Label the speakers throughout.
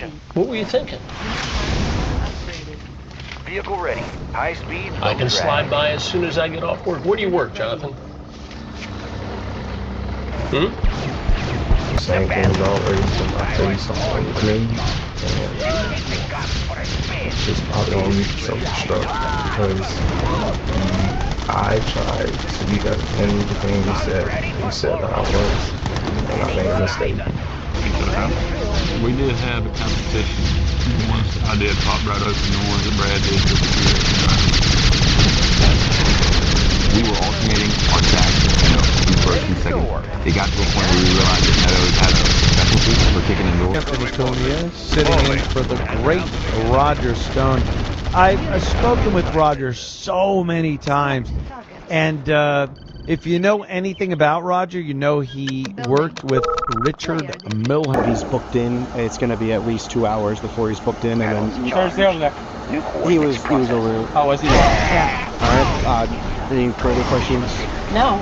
Speaker 1: position.
Speaker 2: What were you thinking?
Speaker 1: Vehicle ready. High speed.
Speaker 2: I can slide by as soon as I get off work. Where do you work, Jonathan?
Speaker 3: Same thing's always in my face on the green, and it's probably on me to self-destruct because I tried to be better than everything he said that I was, and I made a mistake.
Speaker 4: We did have a competition. The ones I did popped right open, the ones that Brad did disappeared. We were alternating our tracks, first and second. It got to a point where we realized that Meadows had a specialty for kicking in doors.
Speaker 5: Anthony Cunha sitting in for the great Roger Stone. I've spoken with Roger so many times, and if you know anything about Roger, you know he worked with Richard Milham.
Speaker 6: He's booked in. It's going to be at least 2 hours before he's booked in, and then
Speaker 7: Thursday over there.
Speaker 6: he was over.
Speaker 7: Oh, was he?
Speaker 6: Yeah. All right. Any further questions?
Speaker 8: No.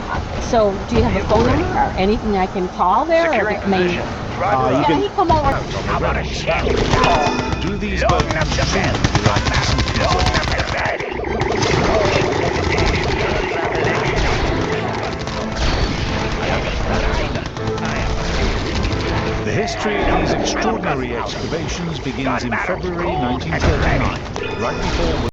Speaker 8: So, do you have a phone number or anything I can call there?
Speaker 1: Securing
Speaker 8: Or, I mean,
Speaker 1: position.
Speaker 8: can he come over?
Speaker 1: How about a shot?
Speaker 9: Do these boats The history of these extraordinary excavations begins in February 1939, right before...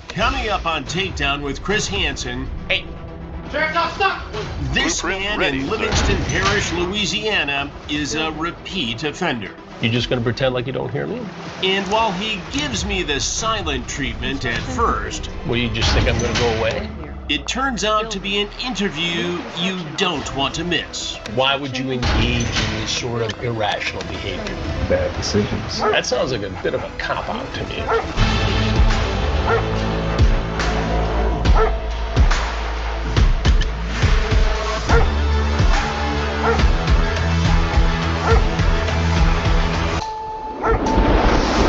Speaker 10: Coming up on Takedown with Chris Hansen. Hey. This man in Livingston Parish, Louisiana is a repeat offender.
Speaker 2: You just gonna pretend like you don't hear me?
Speaker 10: And while he gives me the silent treatment at first,
Speaker 2: Well, you just think I'm gonna go away?
Speaker 10: it turns out to be an interview you don't want to miss.
Speaker 2: Why would you engage in this sort of irrational behavior?
Speaker 3: Bad decisions.
Speaker 2: That sounds like a bit of a cop-out to me.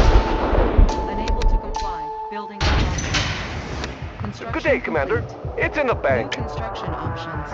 Speaker 11: Unable to comply. Building construction.
Speaker 1: Good day, Commander. It's in the bank.
Speaker 11: Construction options.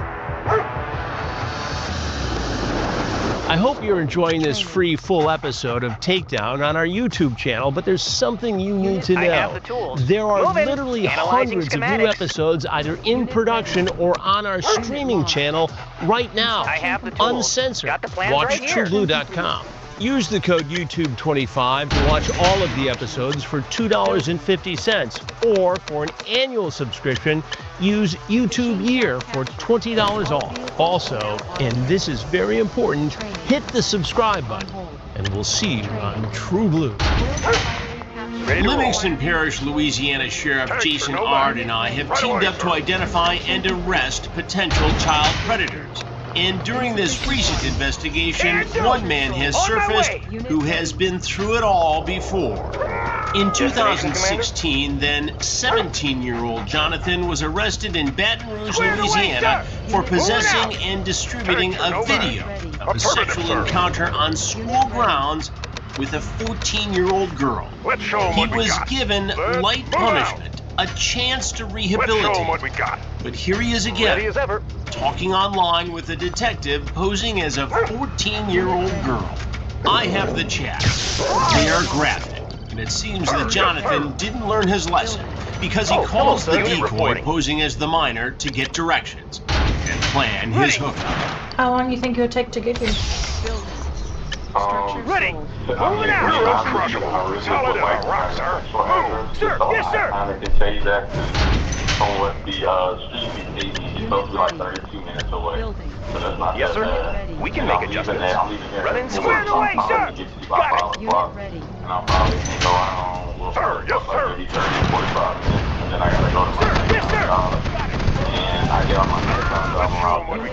Speaker 2: I hope you're enjoying this free full episode of Takedown on our YouTube channel, but there's something you need to
Speaker 1: I have
Speaker 2: know.
Speaker 1: the tools.
Speaker 2: There are
Speaker 1: Moving.
Speaker 2: literally
Speaker 1: Analyzing
Speaker 2: hundreds of new
Speaker 1: schematics.
Speaker 2: episodes either in production or on our streaming channel right now.
Speaker 1: I have the tools.
Speaker 2: Uncensored.
Speaker 1: Got the plans
Speaker 2: Watch
Speaker 1: right here.
Speaker 2: TrueBlue.com. Use the code YouTube25 to watch all of the episodes for $2.50, or for an annual subscription, use YouTube Year for $20 off. Also, and this is very important, hit the subscribe button, and we'll see you on True Blue.
Speaker 10: Livingston Parish, Louisiana Sheriff Jason Ard and I have teamed up to identify and arrest potential child predators. And during this recent investigation, one man has surfaced who has been through it all before. In 2016, then 17-year-old Jonathan was arrested in Baton Rouge, Louisiana for possessing and distributing a video of a sexual encounter on school grounds with a 14-year-old girl. He was given light punishment, a chance to rehabilitate. But here he is again, talking online with a detective posing as a 14-year-old girl. I have the chat. They are graphic, and it seems that Jonathan didn't learn his lesson because he calls the decoy posing as the minor to get directions and plan his hookup.
Speaker 8: How long do you think it would take to get here?
Speaker 1: Ready. Moving out. Solid rock, sir. Move. Sir. Yes, sir.
Speaker 12: I can tell you that from what the street is supposed to be like 32 minutes away. So that's not
Speaker 1: Yes, sir. We can make adjustments. Running squared away, sir. Got it.
Speaker 12: Unit ready. And I'll probably go around. Sir. Yes, sir. 30, 45 minutes. And then I gotta go to my
Speaker 1: Yes, sir.
Speaker 12: and I get on my next time.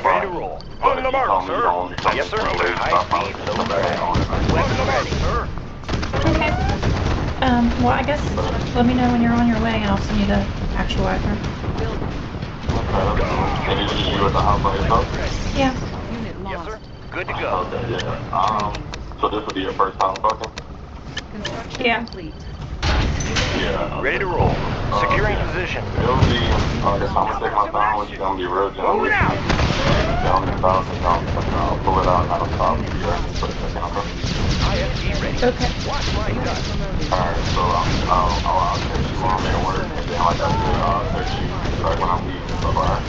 Speaker 1: Ready to roll. On the mark, sir. Yes, sir. High speed. Sir.
Speaker 8: Okay. Well, I guess let me know when you're on your way, and I'll send you the actual address.
Speaker 12: And is you at the house by yourself?
Speaker 8: Yeah.
Speaker 11: Unit
Speaker 1: Yes,
Speaker 11: lost.
Speaker 1: sir. Good to go.
Speaker 12: Okay, yeah. So this will be your first time talking?
Speaker 11: Construction
Speaker 8: Yeah.
Speaker 11: complete.
Speaker 12: Yeah.
Speaker 1: Ready to roll. Securing position.
Speaker 12: It'll be, I guess I'm gonna take my time, which is gonna be real gentle.
Speaker 1: Move it out.
Speaker 12: Down in 1,000, I'll pull it out, and I'll stop and put it back on.
Speaker 1: IFG ready.
Speaker 8: Okay.
Speaker 1: Watch my gun.
Speaker 12: Alright, so I'll text you when I'm at work, and then like I said, I'll text you like when I'm leaving, so alright?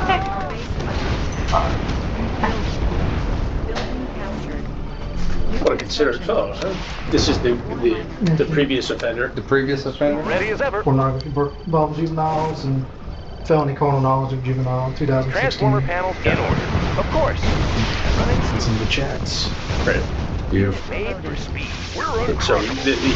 Speaker 8: Okay.
Speaker 12: Alright.
Speaker 2: What a considerate fellow, huh? This is the previous offender.
Speaker 3: The previous offender?
Speaker 1: Ready as ever.
Speaker 7: Pornography involving juveniles and felony criminal knowledge of juvenile 2016.
Speaker 1: Transformer panels in order. Of course.
Speaker 3: It's in the chats.
Speaker 2: Right.
Speaker 3: Beautiful.
Speaker 1: Made for speed. We're
Speaker 2: And so he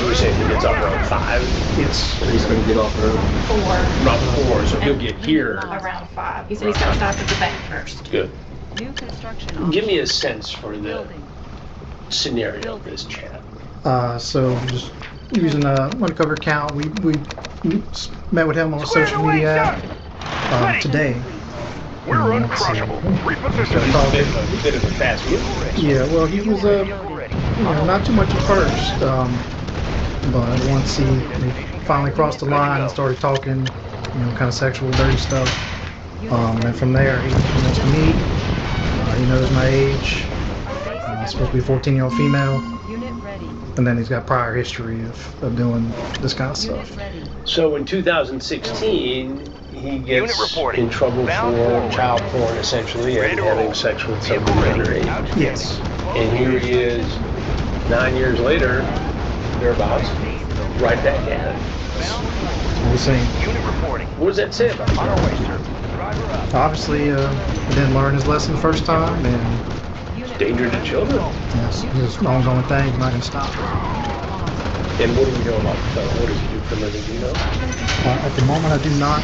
Speaker 2: was saying he gets off around 5.
Speaker 3: Yes. And he's gonna get off early.
Speaker 8: 4.
Speaker 2: Around 4, so he'll get here.
Speaker 8: Around 5. He said he's got to stop at the bank first.
Speaker 2: Good.
Speaker 11: New construction.
Speaker 2: Give me a sense for the
Speaker 11: Building.
Speaker 2: scenario of this chat.
Speaker 7: So just using a undercover account, we met with him on social media today.
Speaker 1: We're
Speaker 7: Let's see.
Speaker 1: uncrushable.
Speaker 2: A
Speaker 1: Reposition.
Speaker 2: bit of a fast move.
Speaker 7: Yeah, well, he was not too much at first, but once he finally crossed the line and started talking, kind of sexual, dirty stuff, and from there he wants to meet. He knows my age. It's supposed to be a 14-year-old female,
Speaker 11: Unit ready.
Speaker 7: and then he's got prior history of doing this kind of
Speaker 11: Unit
Speaker 7: stuff.
Speaker 11: ready.
Speaker 2: So in 2016, he gets
Speaker 1: reporting.
Speaker 2: in trouble
Speaker 1: Bound
Speaker 2: for
Speaker 1: forward.
Speaker 2: child porn, essentially,
Speaker 1: Ready
Speaker 2: and
Speaker 1: to
Speaker 2: having
Speaker 1: roll.
Speaker 2: sex with somebody underage.
Speaker 7: Yes.
Speaker 2: And here he is, 9 years later, thereabouts, right back at it.
Speaker 7: We'll see.
Speaker 1: Unit reporting.
Speaker 2: What does that say about
Speaker 1: On
Speaker 2: you?
Speaker 1: our way, sir. Driver up.
Speaker 7: Obviously, he didn't learn his lesson the first time, and
Speaker 2: Danger to children?
Speaker 7: yes, this is an ongoing thing. He's not going to stop.
Speaker 2: And what do we know about the fellow? What does he do for a living? Do you know?
Speaker 7: At the moment, I do not.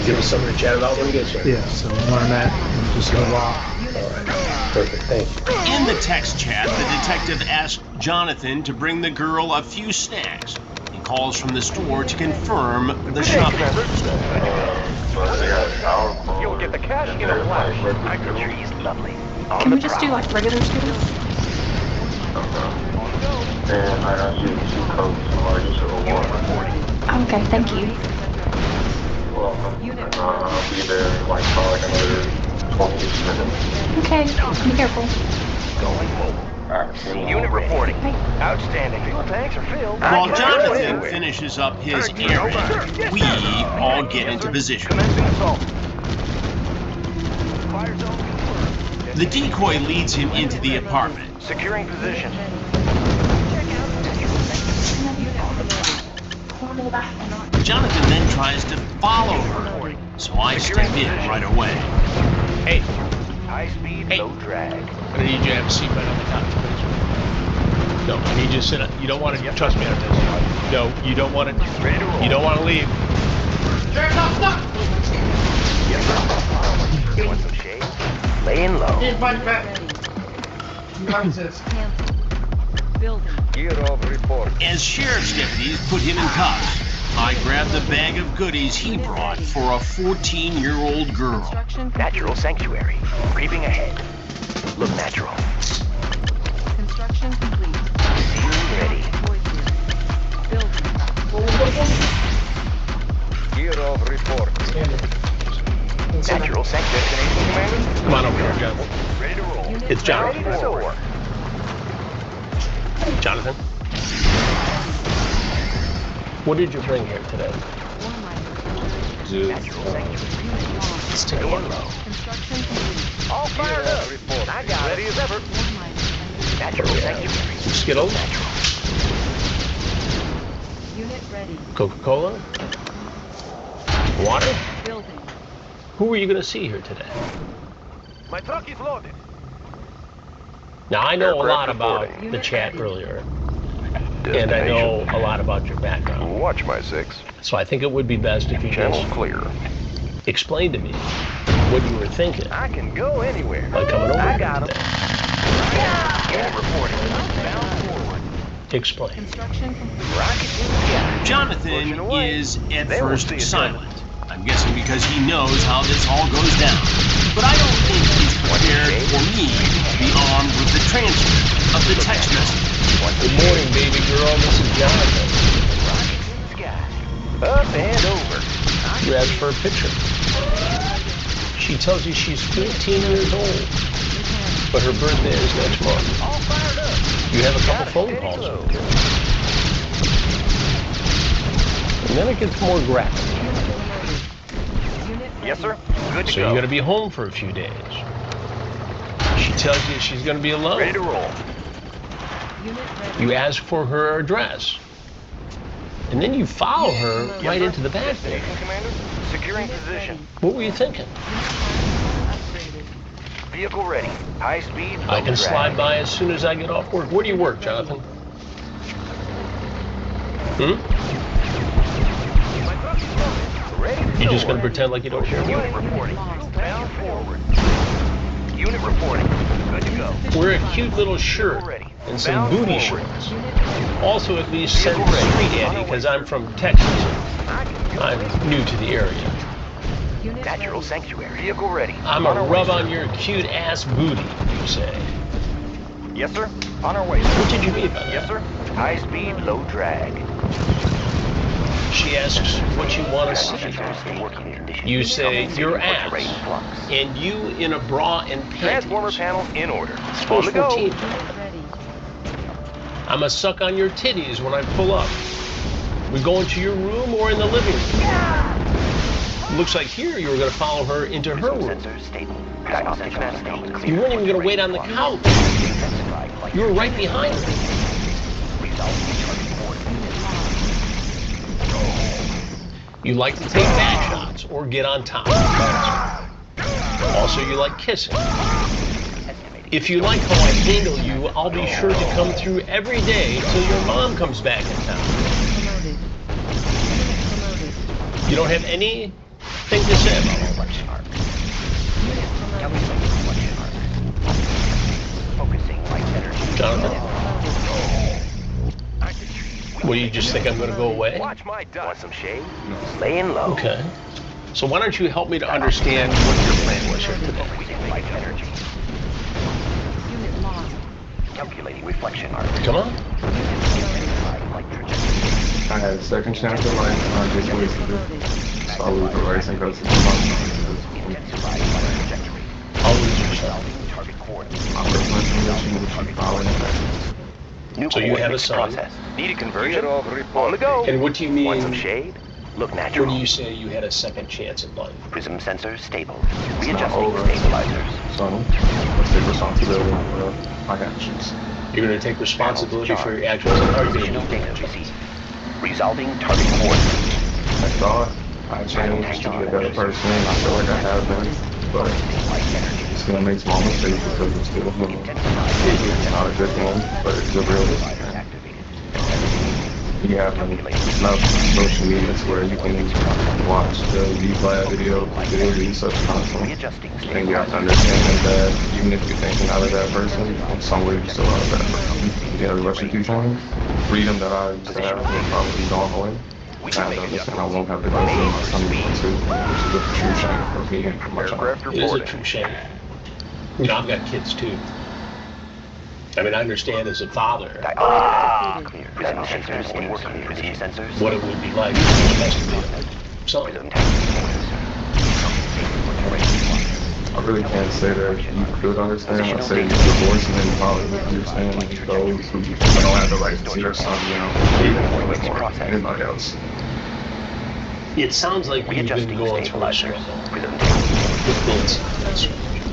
Speaker 2: Give us something to chat about when he gets here.
Speaker 7: Yeah, so we'll learn that in just a little while.
Speaker 2: All right. Perfect. Thank you.
Speaker 10: In the text chat, the detective asks Jonathan to bring the girl a few snacks. He calls from the store to confirm the shopping.
Speaker 1: You'll get the cash in a flash. Micro trees, lovely. On
Speaker 8: Can
Speaker 1: the
Speaker 8: we just do
Speaker 1: prowl.
Speaker 8: like regular students?
Speaker 12: And I got you 2 coats, so I just
Speaker 1: Unit reporting.
Speaker 8: Okay, thank you.
Speaker 12: I'll be there like another 20 minutes.
Speaker 8: Okay, be careful.
Speaker 1: Going mobile. Unit reporting. Outstanding. Fuel tanks are filled.
Speaker 10: While Jonathan finishes up his errand, we all get into position.
Speaker 1: Commencing assault. Fire zone confirmed.
Speaker 10: The decoy leads him into the apartment.
Speaker 1: Securing position.
Speaker 10: Jonathan then tries to follow her, so I step in right away.
Speaker 2: Hey,
Speaker 1: High speed,
Speaker 2: Hey.
Speaker 1: low drag.
Speaker 2: I'm gonna need you to have a seatbelt on the couch, please. No, I need you to sit. You don't want to. Trust me on this. No, you don't want to.
Speaker 1: Ready to roll.
Speaker 2: You don't want to leave.
Speaker 1: Yes, sir. You want some shade? Laying low.
Speaker 11: Building.
Speaker 1: Gear of report.
Speaker 10: As sheriff's deputies put him in cuffs, I grab the bag of goodies he brought for a 14-year-old girl.
Speaker 11: Construction
Speaker 1: Natural sanctuary. Creeping ahead. Look natural.
Speaker 11: Construction complete.
Speaker 1: Seal ready.
Speaker 11: Building.
Speaker 1: Gear of report. Natural sanctuary. Destination, Commander?
Speaker 2: Come on over here, Jonathan.
Speaker 1: Ready to roll.
Speaker 2: It's Jonathan.
Speaker 1: Ready to soar.
Speaker 2: Jonathan, what did you bring here today?
Speaker 1: Natural sanctuary.
Speaker 2: Let's take a look.
Speaker 11: Construction complete.
Speaker 1: All fired up. I got ready as ever. Natural sanctuary.
Speaker 2: Some Skittles,
Speaker 11: Unit ready.
Speaker 2: Coca-Cola, water.
Speaker 11: Building.
Speaker 2: Who are you going to see here today?
Speaker 1: My truck is loaded.
Speaker 2: Now, I know a lot
Speaker 1: Aircraft
Speaker 2: about
Speaker 1: reporting.
Speaker 2: the chat earlier, and I know a lot about your background.
Speaker 1: Watch my 6.
Speaker 2: So I think it would be best if you
Speaker 1: Channel
Speaker 2: just
Speaker 1: clear.
Speaker 2: explain to me what you were thinking
Speaker 1: I can go anywhere.
Speaker 2: by coming over
Speaker 1: I
Speaker 2: here
Speaker 1: got him.
Speaker 2: today.
Speaker 1: Unit reporting. Bound forward.
Speaker 2: Explain.
Speaker 11: Construction complete.
Speaker 1: Rocket to the sky.
Speaker 10: Jonathan
Speaker 1: Pushing away.
Speaker 10: is at
Speaker 1: They won't
Speaker 10: first
Speaker 1: see us
Speaker 10: silent. I'm guessing because he knows how this all goes down. But I don't think he's prepared for me to be armed with the transcript of the text message.
Speaker 2: Good morning, baby girl. This is Jonathan.
Speaker 1: Up and over.
Speaker 2: You ask for a picture. She tells you she's 14 years old, but her birthday is next month.
Speaker 1: All fired up.
Speaker 2: You have a couple phone calls with her. And then it gets more graphic.
Speaker 1: Yes, sir. Good to
Speaker 2: So
Speaker 1: go.
Speaker 2: you're going to be home for a few days. She tells you she's going to be alone.
Speaker 1: Ready to roll.
Speaker 2: You ask for her address. And then you follow her right into the backfield.
Speaker 1: Commander, securing position.
Speaker 2: What were you thinking?
Speaker 1: Vehicle ready. High speed.
Speaker 2: I can slide by as soon as I get off work. Where do you work, Jonathan? You just going to pretend like you don't hear me?
Speaker 1: Unit reporting. Bound forward. Unit reporting. Good to go.
Speaker 2: Wear a cute little shirt and some booty shorts. Also, at least send the street Eddie, because I'm from Texas. I'm new to the area.
Speaker 1: Natural sanctuary. Vehicle ready.
Speaker 2: I'm a rub on your cute ass booty, you say.
Speaker 1: Yes, sir. On our way.
Speaker 2: What did you mean by that?
Speaker 1: Yes, sir. High speed, low drag.
Speaker 2: She asks what you want to see. You say your ass, and you in a bra and panties.
Speaker 1: Transformer panels in order.
Speaker 2: Suppose 14. I'ma suck on your titties when I pull up. We go into your room or in the living room. Looks like here you were going to follow her into her room. You weren't even going to wait on the couch. You were right behind her. You like to take back shots or get on top. Also, you like kissing. If you like how I handle you, I'll be sure to come through every day till your mom comes back in town. You don't have anything to say about all that. Jonathan? What, do you just think I'm going to go away?
Speaker 1: Watch my dust. Want some shade? Laying low.
Speaker 2: Okay. So why don't you help me to understand what your plan was here today?
Speaker 1: Calculating reflection arc.
Speaker 2: Come on.
Speaker 3: I had a second chance at life. I just wasted it. So I lose the racing because it's fun.
Speaker 2: I'll lose yourself.
Speaker 3: My first mission was following.
Speaker 2: So you have a son.
Speaker 1: Need a conversion? On the go.
Speaker 2: And what do you mean?
Speaker 1: Want some shade? Look natural.
Speaker 2: What do you say you had a second chance at life?
Speaker 1: Prism sensor stable.
Speaker 3: It's not
Speaker 1: Readjusting
Speaker 3: over.
Speaker 1: stabilizers.
Speaker 3: So let's take responsibility for my actions.
Speaker 2: You're going to take responsibility for your actions. How are you going to do
Speaker 1: Data received. Resolving target coordinates.
Speaker 3: I thought I changed to be a better person. I feel like I have been, but still make small mistakes because I'm still human. It's not a good thing, but it's a realistic thing. You have enough social media where you can watch the V-Flag videos and such content. And you have to understand that even if you're thinking out of that person, in some way you're still out of that person. You have to rush your time. Freedom that I used to have will probably gone away. And I understand I won't have the rest of my son too, which is a true shame for me and for my child.
Speaker 2: It is a true shame. You know, I've got kids too. I mean, I understand as a father
Speaker 1: Prism sensors in working. Prism sensors.
Speaker 2: what it would be like to be a son.
Speaker 3: I really can't say that you could understand. I say you're divorced and then you probably would understand those who don't have the right to see their son, you know, even more than anybody else.
Speaker 2: It sounds like you've been going through a struggle with this.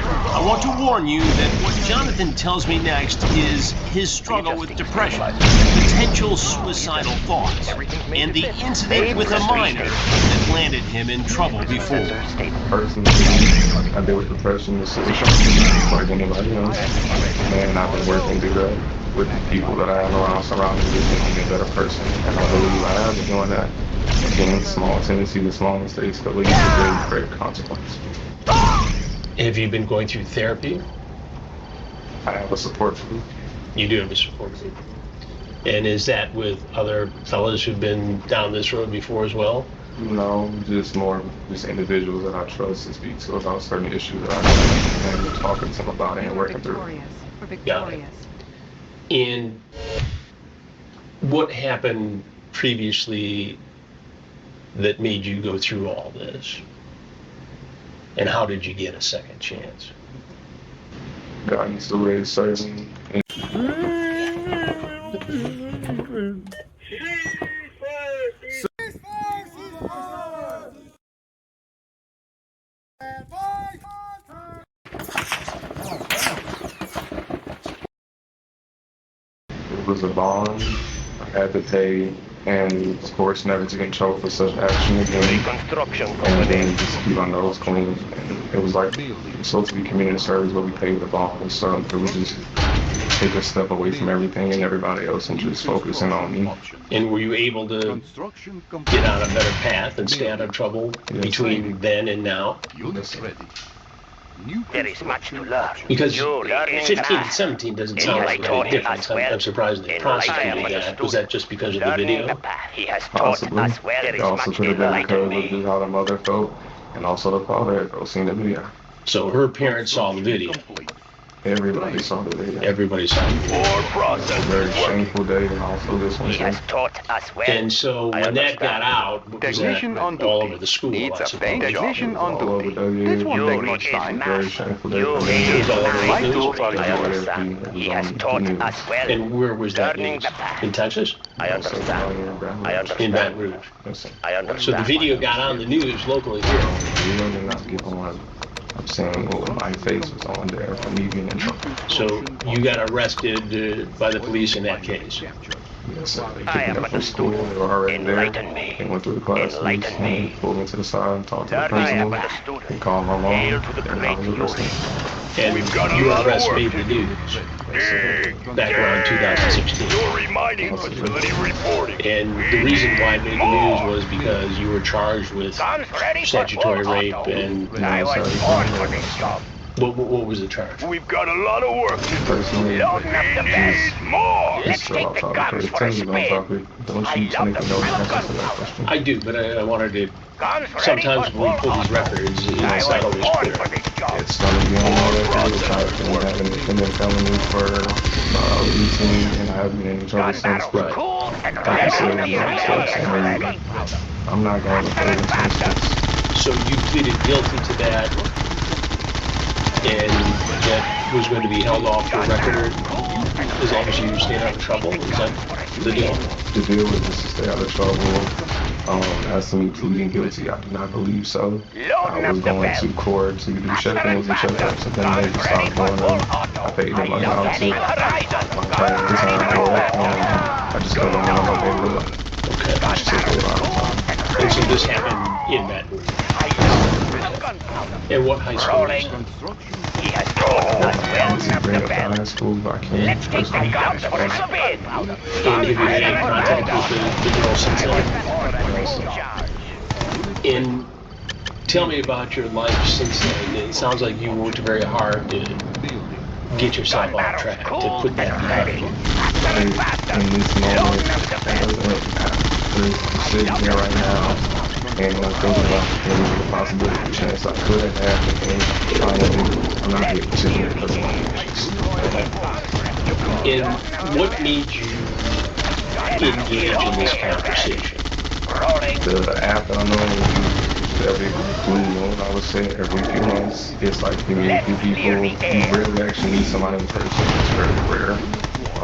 Speaker 2: I want to warn you that what Jonathan tells me next is his struggle with depression, potential suicidal thoughts, and the incident with a minor that landed him in trouble before.
Speaker 3: Personally, I deal with depression and suicide like anybody else. And I've been working through that with the people that I have around, surrounding me, just making me a better person. And I believe I have been doing that. Again, small tendency to small mistakes that lead to very great consequence.
Speaker 2: Have you been going through therapy?
Speaker 3: I have a support group.
Speaker 2: You do have a support group. And is that with other fellas who've been down this road before as well?
Speaker 3: No, just individuals that I trust and speak to about certain issues that I have and talking to them about it and working through.
Speaker 2: Got it. And what happened previously that made you go through all this? And how did you get a second chance?
Speaker 3: God used to raise certain. It was a bond I had to pay, and of course never to get in trouble for such action again. And then just keep our nose clean. And it was like it was supposed to be community service, but we paid the bond and stuff. It was just take a step away from everything and everybody else and just focusing on me.
Speaker 2: And were you able to get on a better path and stay out of trouble between then and now?
Speaker 13: There is much to learn.
Speaker 2: Because 15 and 17 doesn't sound like a big difference. I'm surprised they prosecuted that. Was that just because of the video?
Speaker 3: Possibly. It also could have been because of just how the mother felt, and also the father had seen the video.
Speaker 2: So her parents saw the video.
Speaker 3: Everybody saw the video.
Speaker 2: Everybody saw the video.
Speaker 3: It's a very shameful day, and also this one.
Speaker 2: And so when that got out, was that all over the school? I suppose.
Speaker 3: Technician on duty. This won't take much time. Very shameful day for me.
Speaker 2: It was all over the news.
Speaker 3: I understand.
Speaker 13: He has taught us well.
Speaker 2: And where was that news? In Texas?
Speaker 13: I understand.
Speaker 2: In Baton Rouge.
Speaker 13: I understand.
Speaker 2: So the video got on the news locally here.
Speaker 3: The video did not get on. I'm saying my face was on there for me being in trouble.
Speaker 2: So you got arrested by the police in that case?
Speaker 3: Yes, sir. They picked me up from school. They were already there. They went through the classes and pulled me to the side and talked to the principal. They called my mom. And I was arrested.
Speaker 2: And your arrest made the news back around 2016. And the reason why it made the news was because you were charged with statutory rape and what was the charge?
Speaker 1: We've got a lot of work to do.
Speaker 3: Personally,
Speaker 1: Loading up the best. More. Let's take the guns for a spin.
Speaker 2: I do, but I wanted to. Sometimes when we pull these records, it's not always clear.
Speaker 3: It's going to be on my record. I have an independent felony for 18, and I haven't been in trouble since. But I'm not going to play this instance.
Speaker 2: So you pleaded guilty to that, and that was going to be held off your record as long as you stayed out of trouble? Is that the deal?
Speaker 3: The deal was just to stay out of trouble. As to me pleading guilty, I do not believe so. I was going to court to do check-ins and check-ups, and then they just stopped doing them. I paid them my house. My client was on court, I just got on my neighborhood.
Speaker 2: Okay.
Speaker 3: Which took a lot of time.
Speaker 2: And so this happened in Baton Rouge. And what high school was it?
Speaker 3: High school, but I can't personally.
Speaker 2: And have you had any contact with the girl since then? And tell me about your life since then. It sounds like you worked very hard to get yourself on track, to put that behind you.
Speaker 3: In this moment, I'm sitting here right now, and I'm thinking about maybe the possibility, chance I could have had, and finally, I'm not able to because of my issues.
Speaker 2: And what made you engage in this conversation?
Speaker 3: The app that I'm on every blue moon, I would say, every few months, it's like you meet new people. You rarely actually meet somebody in person. It's very rare. I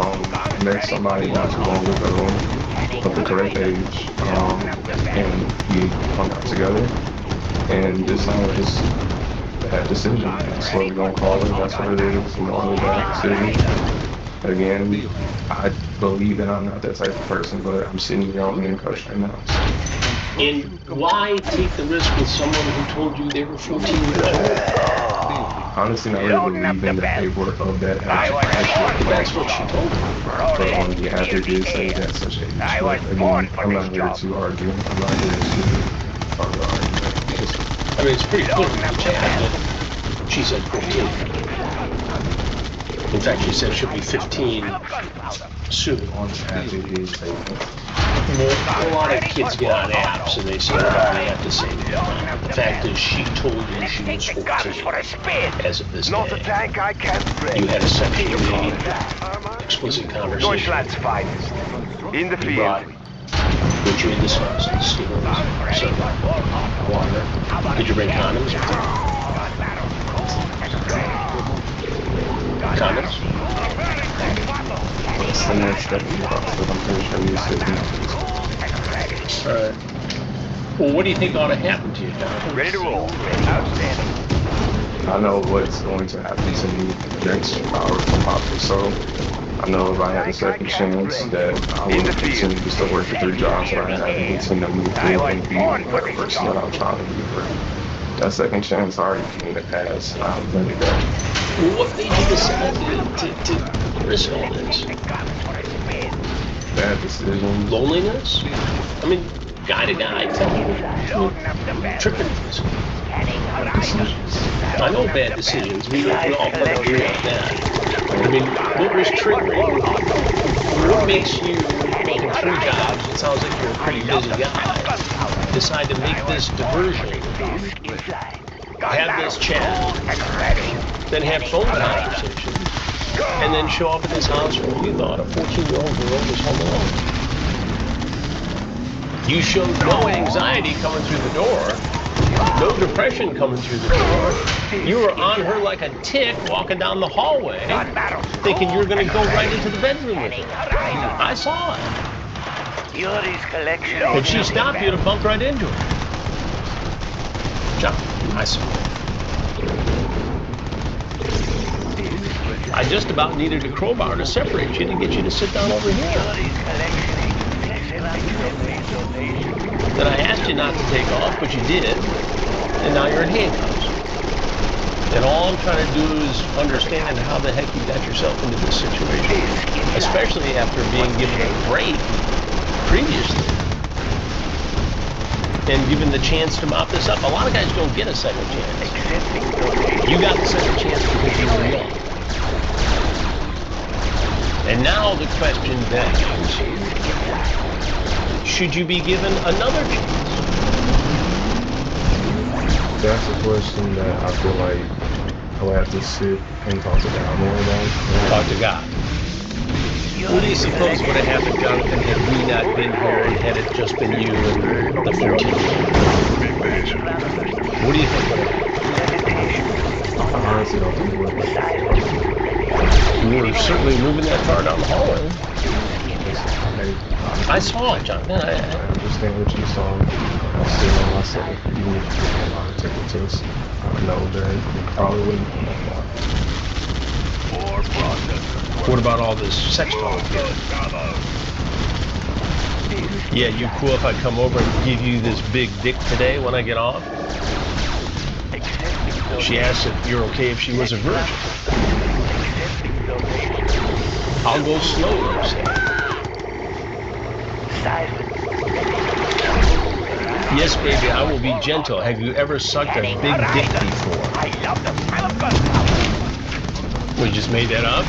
Speaker 3: met somebody not too long ago of the correct age, and we hung out together. And this time was just a bad decision. That's what we're gonna call it. That's what it is. You know, a bad decision. Again, I believe that I'm not that type of person, but I'm sitting here on handcuffs right now.
Speaker 2: And why take the risk with someone who told you they were 14 years old?
Speaker 3: Honestly, not really believing the paperwork of that actually.
Speaker 2: That's what she told me.
Speaker 3: But on the app, it did say that such age. But again, I'm not here to argue. I'm not here to start the argument.
Speaker 2: I mean, it's pretty clear in the chat that she said 14. In fact, she said she'll be 15 soon.
Speaker 3: On the app, it did say that.
Speaker 2: Well, a lot of kids get on apps and they say whatever they have to say. The fact is, she told you she was 14 as of this day. You had a sexually explicit conversation.
Speaker 1: In the field.
Speaker 2: which we discussed, the steroids, so water. Did you bring condoms? Condoms?
Speaker 3: What's the next step in the process? I'm pretty sure you said no.
Speaker 2: Alright. Well, what do you think ought to happen to you, Jonathan?
Speaker 13: Ready to roll. Outstanding.
Speaker 3: I know what's going to happen to me next hour from Papa, so I know if I had a second chance that I would continue to still work the 3 jobs that I had and continue to move forward and be the person that I'm trying to be. But that second chance already came to pass. I'm letting it go.
Speaker 2: Well, what made you decide to risk all this?
Speaker 3: Bad decisions.
Speaker 2: Loneliness? I mean, guy to guy, tell me. Tripping this. I know bad decisions. We all agree on that. I mean, what was triggering? What makes you, working 3 jobs, it sounds like you're a pretty busy guy, decide to make this diversion, have this chat, then have phone conversations, and then show up at this house where you thought a 14-year-old girl was home alone? You showed no anxiety coming through the door, no depression coming through the door. You were on her like a tick walking down the hallway, thinking you were going to go right into the bedroom with her. I saw it. And she stopped you to bump right into her. John, I saw it. I just about needed a crowbar to separate you to get you to sit down over here. Then I asked you not to take off, but you did, and now you're in handcuffs. And all I'm trying to do is understand how the heck you got yourself into this situation, especially after being given a break previously and given the chance to mop this up. A lot of guys don't get a second chance. You got the second chance because you were young. And now the question begs, should you be given another chance?
Speaker 3: That's a question that I feel like I would have to sit and talk to God more about.
Speaker 2: Talk to God. What do you suppose would have happened, Jonathan, had we not been here and had it just been you and the 14-year-old? What do you think would have happened?
Speaker 3: I honestly don't think it would have.
Speaker 2: You were certainly moving that car down the hallway. I saw it, Jonathan.
Speaker 3: I understand what you saw. I still know myself, even if you didn't allow to take the test. I know that it probably wouldn't come that far.
Speaker 2: What about all this sex talk? Yeah, you cool if I come over and give you this big dick today when I get off? She asked if you're okay if she was a virgin. I'll go slow, you say. Yes, baby, I will be gentle. Have you ever sucked a big dick before? We just made that up?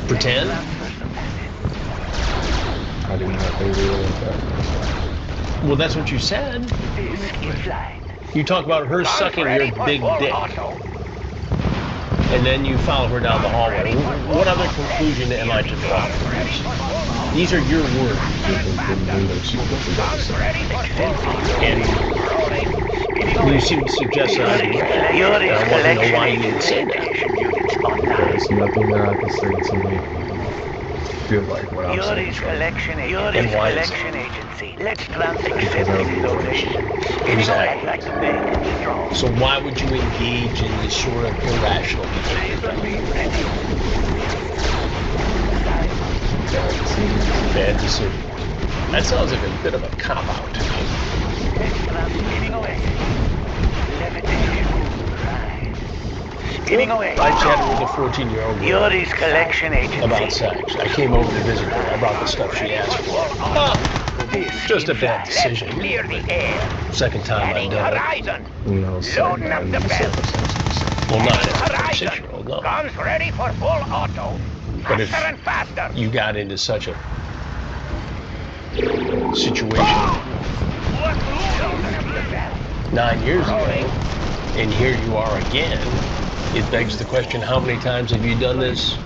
Speaker 2: Pretend?
Speaker 3: I do not think we would have.
Speaker 2: Well, that's what you said. You talk about her sucking your big dick. And then you follow her down the hallway. What other conclusion am I to draw from this? These are your words. And you seem to suggest that I do. And I want to know why you didn't say that.
Speaker 3: There's nothing that I can say to make feel like what I'm saying.
Speaker 2: And why is it?
Speaker 3: Because that would be irrational.
Speaker 2: Exactly. So why would you engage in this sort of irrational behavior? Bad decision. That sounds like a bit of a cop-out to me. I chatted with a 14-year-old girl about sex. I came over to visit her. I brought the stuff she asked for. Just a bad decision. Second time I've done it.
Speaker 3: No, sir, not in these circumstances.
Speaker 2: Well, not as a 6-year-old, no. But if you got into such a situation 9 years ago, and here you are again, it begs the question, how many times have you done this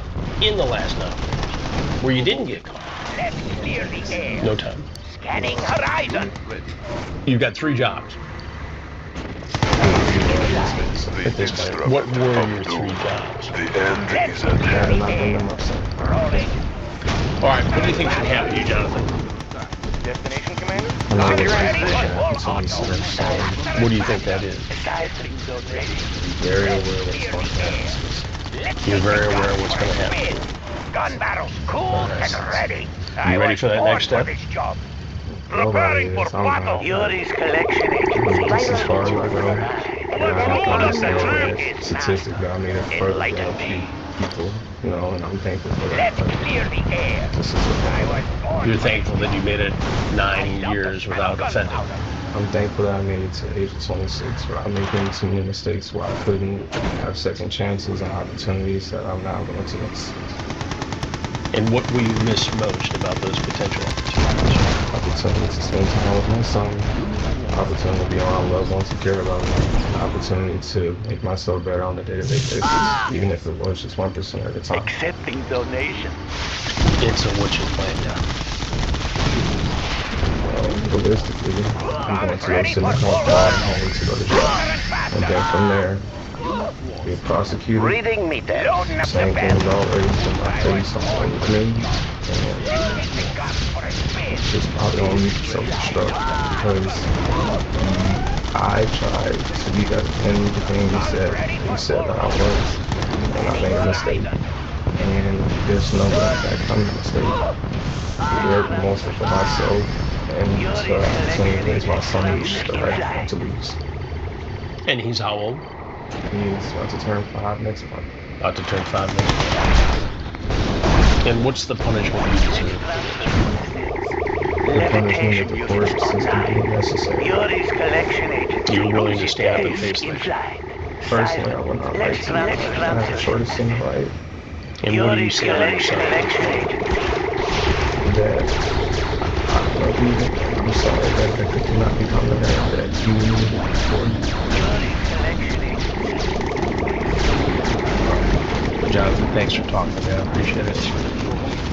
Speaker 2: in the last 9 years where you didn't get caught?
Speaker 13: Let's clear the air.
Speaker 2: No time.
Speaker 13: Scanning horizon.
Speaker 2: You've got 3 jobs. At this point, what were your 3 jobs?
Speaker 13: Let's clear the air. Rolling.
Speaker 2: All right, what do you think should happen to you, Jonathan?
Speaker 13: Destination, Commander?
Speaker 3: What
Speaker 2: What do you think that is?
Speaker 13: Deciphering zone ready.
Speaker 3: Very aware what's going to happen.
Speaker 2: You're very aware of what's going to happen.
Speaker 13: Gun barrels cooled and ready.
Speaker 2: You ready for that next step?
Speaker 13: This job.
Speaker 3: Preparing for battle.
Speaker 13: Yuri's collection agency.
Speaker 3: This is as far as I go. And I have to understand that statistically I made it further than a few people, you know, and I'm thankful for that.
Speaker 13: Let's clear the air.
Speaker 3: This is what
Speaker 2: You're thankful that you made it 9 years without offending.
Speaker 3: I'm thankful that I made it to the age of 26, where I'm making too many mistakes where I couldn't have second chances and opportunities that I'm now going to miss.
Speaker 2: And what will you miss most about those potential opportunities?
Speaker 3: Opportunity to spend time with my son, opportunity to be around loved ones who care about me, opportunity to make myself better on a day-to-day basis, even if it was just 1% at a time.
Speaker 13: Accepting donation.
Speaker 2: And so what's your plan now?
Speaker 3: Realistically, I'm going to go sit in the car home to go to jail. And then from there, be prosecuted.
Speaker 13: Reading meter.
Speaker 3: Same thing as always in my face on me. And just probably only self-destruct because I tried to be better than everything he said that I was. And I made a mistake. And there's no going back from the mistake. Very remorseful for myself. And so I continue to raise my son, which I have to lose.
Speaker 2: And he's how old?
Speaker 3: He's about to turn 5 next month.
Speaker 2: About to turn 5 next month. And what's the punishment you deserve?
Speaker 3: The punishment of the court system being necessary.
Speaker 13: Yuri's collection agency.
Speaker 2: You're willing to stand up and face that?
Speaker 3: Personally, I would not like to. I have the shortest in the right.
Speaker 2: And what do you say to yourself?
Speaker 3: That I'm sorry that I could not become the man that you needed for you.
Speaker 2: Jonathan, thanks for talking to me. I appreciate it.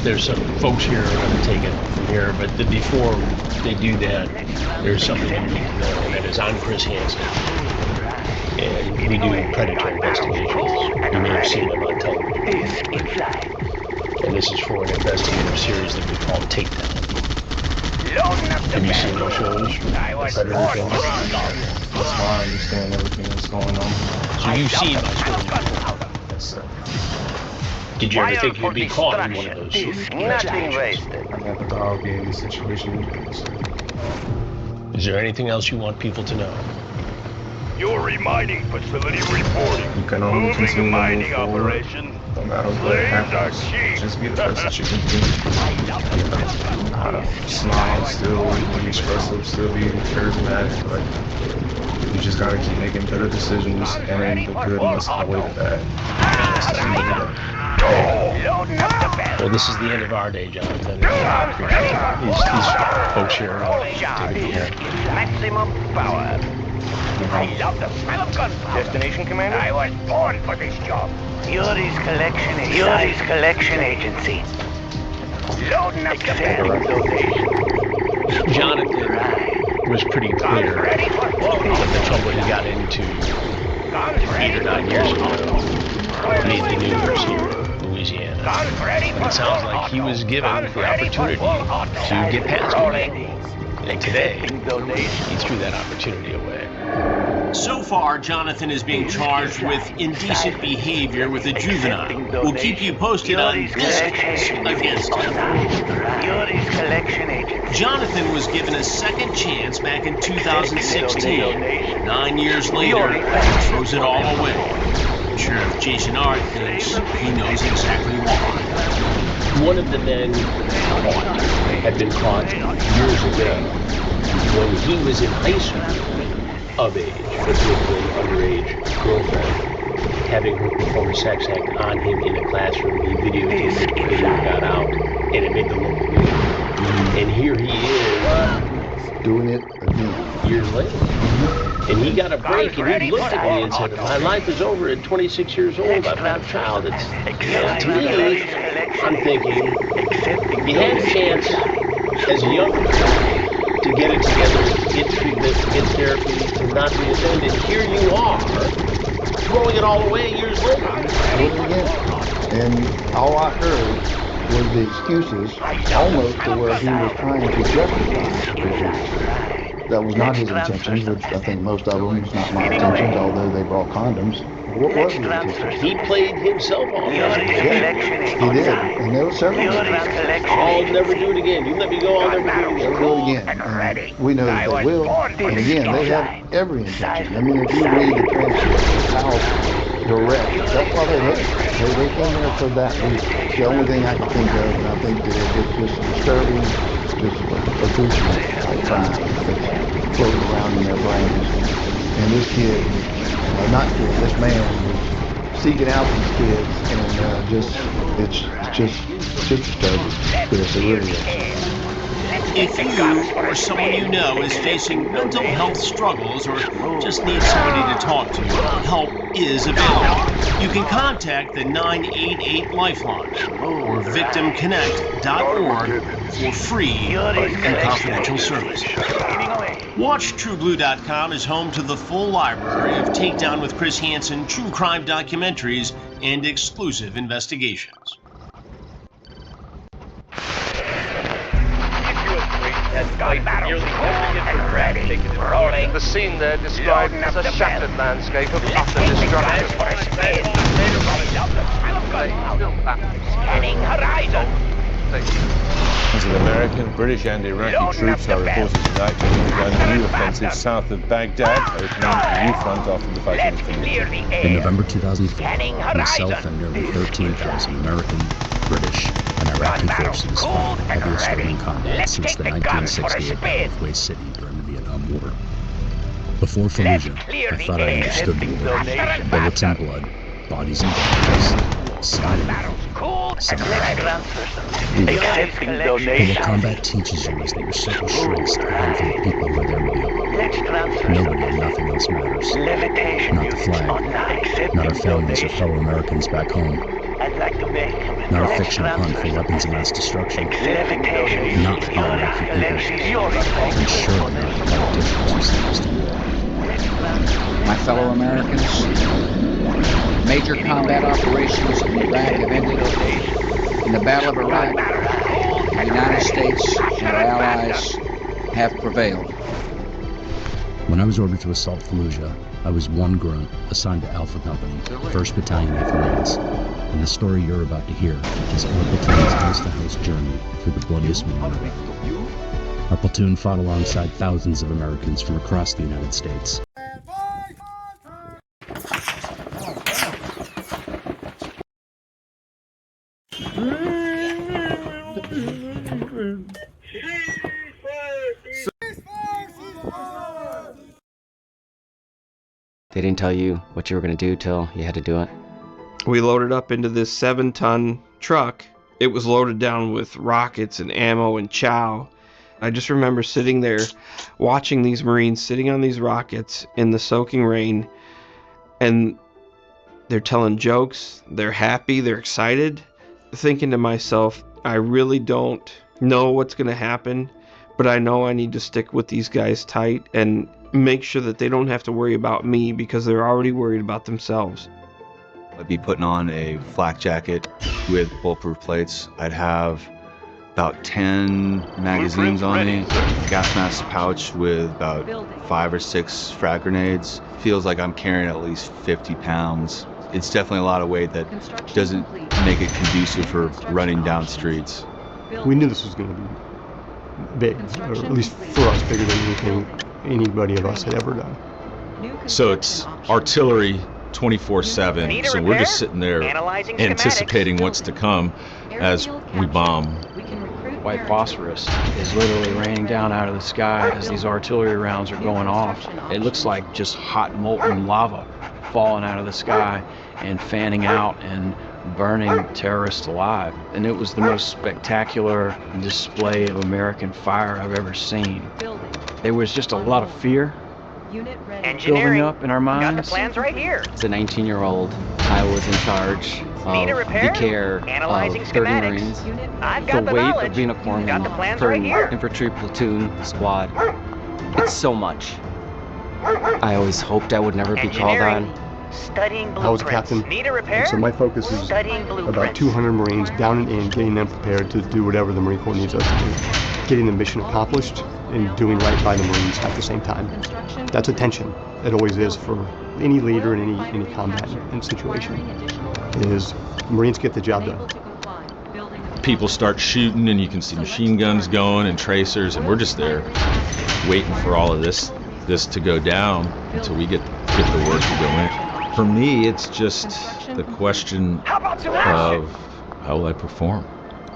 Speaker 2: There's some folks here who are going to take it from here, but before they do that, there's something you need to know, and that is I'm Chris Hansen, and we do predator investigations. You may have seen them on television. And this is for an investigative series that we call Takedown. Have you seen those shows? The Predator shows?
Speaker 3: That's why I understand everything that's going on.
Speaker 2: So you've seen my story before?
Speaker 3: Yes, sir.
Speaker 2: Did you ever think you'd be caught in one of those investigations?
Speaker 3: I never thought I would be in this situation.
Speaker 2: Is there anything else you want people to know?
Speaker 1: Your remining facility reporting.
Speaker 3: You can only
Speaker 1: Moving
Speaker 3: continue to
Speaker 1: mining
Speaker 3: move forward,
Speaker 1: operation.
Speaker 3: no matter what
Speaker 1: Slaves are
Speaker 3: happens.
Speaker 1: cheap.
Speaker 3: Just be the best that you can be. Smile, still be expressive, still be charismatic, but you just gotta keep making better decisions, and the good must outweigh the bad.
Speaker 2: Well, this is the end of our day, Jonathan. I appreciate it. These folks here are taking care.
Speaker 13: Maximum power. I love the smell of gunpowder. Destination, Commander? I was born for this job. Yuri's collection agency. Loading up the
Speaker 2: Jonathan was pretty clear that the trouble he got into 8 or 9 years ago made the news here in Louisiana. And it sounds like he was given the opportunity to get past it. And today, he threw that opportunity away. So far, Jonathan is being charged with indecent behavior with a juvenile. We'll keep you posted on this case against him. Jonathan was given a second chance back in 2016. 9 years later, he throws it all away. Sheriff Jason Art thinks he knows exactly why. One of the men caught had been caught years ago when he was in high school of age, but with an underage girlfriend, having her perform a sex act on him in a classroom. He videotaped it, the video got out, and it made the local news. And here he is,
Speaker 3: doing it again
Speaker 2: years later. And he got a break, and he looked at me and said, my life is over at 26 years old. I've got a child. To me, I'm thinking, you had a chance as a young guy to get it together, to get treatment, to get therapy, to not be offended. Here you are, throwing it all away years later.
Speaker 14: And all I heard was the excuses, almost to where he was trying to justify it. That was not his intentions, which I think most of them was not my intentions, although they brought condoms. What was the intention?
Speaker 2: He played himself off.
Speaker 14: Yeah, he did. And there were several of them.
Speaker 2: I'll never do it again. You let me go, I'll never do it again.
Speaker 14: Never do it again. And we know that they will. And again, they have every intention. I mean, if you read the transcript, how direct, that's why they left. They came there for that reason. It's the only thing I can think of, and I think that it's just disturbing, just like crime that's floating around in their brains. And this kid, this man was seeking out these kids, and it's just disturbing. Yes, it really is.
Speaker 10: If you or someone you know is facing mental health struggles or just needs somebody to talk to, help is available. You can contact the 988 Lifeline or victimconnect.org for free and confidential service. WatchTrueBlue.com is home to the full library of Takedown with Chris Hansen true crime documentaries and exclusive investigations.
Speaker 15: The scene there described as a shattered landscape of utter destruction.
Speaker 16: As the American, British and Iraqi troops are reported tonight to have begun a new offensive south of Baghdad, opening a new front after the fighting finished.
Speaker 17: In November 2004, myself and nearly 13,000 American, British, and Iraqi forces fought heaviest fighting combat since the 1968 Battle of Kuwait City during the Vietnam War. Before Fallujah, I thought I understood the war. Bullets and blood, bodies and bandages, smiling. But what combat teaches you is that your circle shrinks to a handful of people who are there with you. Nobody and nothing else matters. Not the flag, not our families or fellow Americans back home. Not a fictional hunt for weapons of mass destruction. Not the Iraqi people. And surely not the politicians who sent us to war.
Speaker 18: My fellow Americans, major combat operations in Iraq have ended. In the Battle of Iraq, the United States and our allies have prevailed.
Speaker 17: When I was ordered to assault Fallujah, I was one grunt assigned to Alpha Company, 1st Battalion 8th Marines. And the story you're about to hear is our platoon's house-to-house journey through the bloodiest war in Iraq. Our platoon fought alongside thousands of Americans from across the United States.
Speaker 19: They didn't tell you what you were going to do till you had to do it?
Speaker 20: We loaded up into this 7-ton truck. It was loaded down with rockets and ammo and chow. I just remember sitting there watching these Marines sitting on these rockets in the soaking rain, and they're telling jokes, they're happy, they're excited, thinking to myself, I really don't know what's going to happen, but I know I need to stick with these guys tight and make sure that they don't have to worry about me because they're already worried about themselves.
Speaker 4: I'd be putting on a flak jacket with bulletproof plates. I'd have about 10 magazines on me, a gas mask pouch with about 5 or 6 frag grenades. Feels like I'm carrying at least 50 pounds. It's definitely a lot of weight that doesn't make it conducive for running down streets.
Speaker 21: We knew this was going to be big, or at least for us, bigger than anything anybody of us had ever done.
Speaker 22: So it's artillery 24/7, so we're just sitting there anticipating what's to come as we bomb.
Speaker 23: White phosphorus is literally raining down out of the sky as these artillery rounds are going off. It looks like just hot molten lava falling out of the sky and fanning out and burning terrorists alive. And it was the most spectacular display of American fire I've ever seen. There was just a lot of fear, building up in our minds.
Speaker 13: Got the plans right here.
Speaker 19: As a 19-year-old, I was in charge
Speaker 13: Need a
Speaker 19: of
Speaker 13: repair?
Speaker 19: the care
Speaker 13: Analyzing
Speaker 19: of 30
Speaker 13: schematics.
Speaker 19: Marines,
Speaker 13: I've got
Speaker 19: the
Speaker 13: the
Speaker 19: weight
Speaker 13: knowledge.
Speaker 19: of being a corpsman,
Speaker 13: Got the plans right
Speaker 19: 3rd
Speaker 13: here.
Speaker 19: Infantry Platoon Squad. It's so much. I always hoped I would never be called on.
Speaker 13: Studying
Speaker 21: I was
Speaker 13: blueprints.
Speaker 21: a captain,
Speaker 13: Need a repair?
Speaker 21: and so my focus is
Speaker 13: Studying
Speaker 21: about
Speaker 13: blueprints.
Speaker 21: 200 Marines down and in, getting them prepared to do whatever the Marine Corps needs us to do. Getting the mission accomplished and doing right by the Marines at the same time. That's attention. It always is for any leader in any combat and situation. Is Marines get the job done.
Speaker 22: People start shooting and you can see machine guns going and tracers, and we're just there waiting for all of this to go down until we get the word to go in. For me, it's just the question of how will I perform?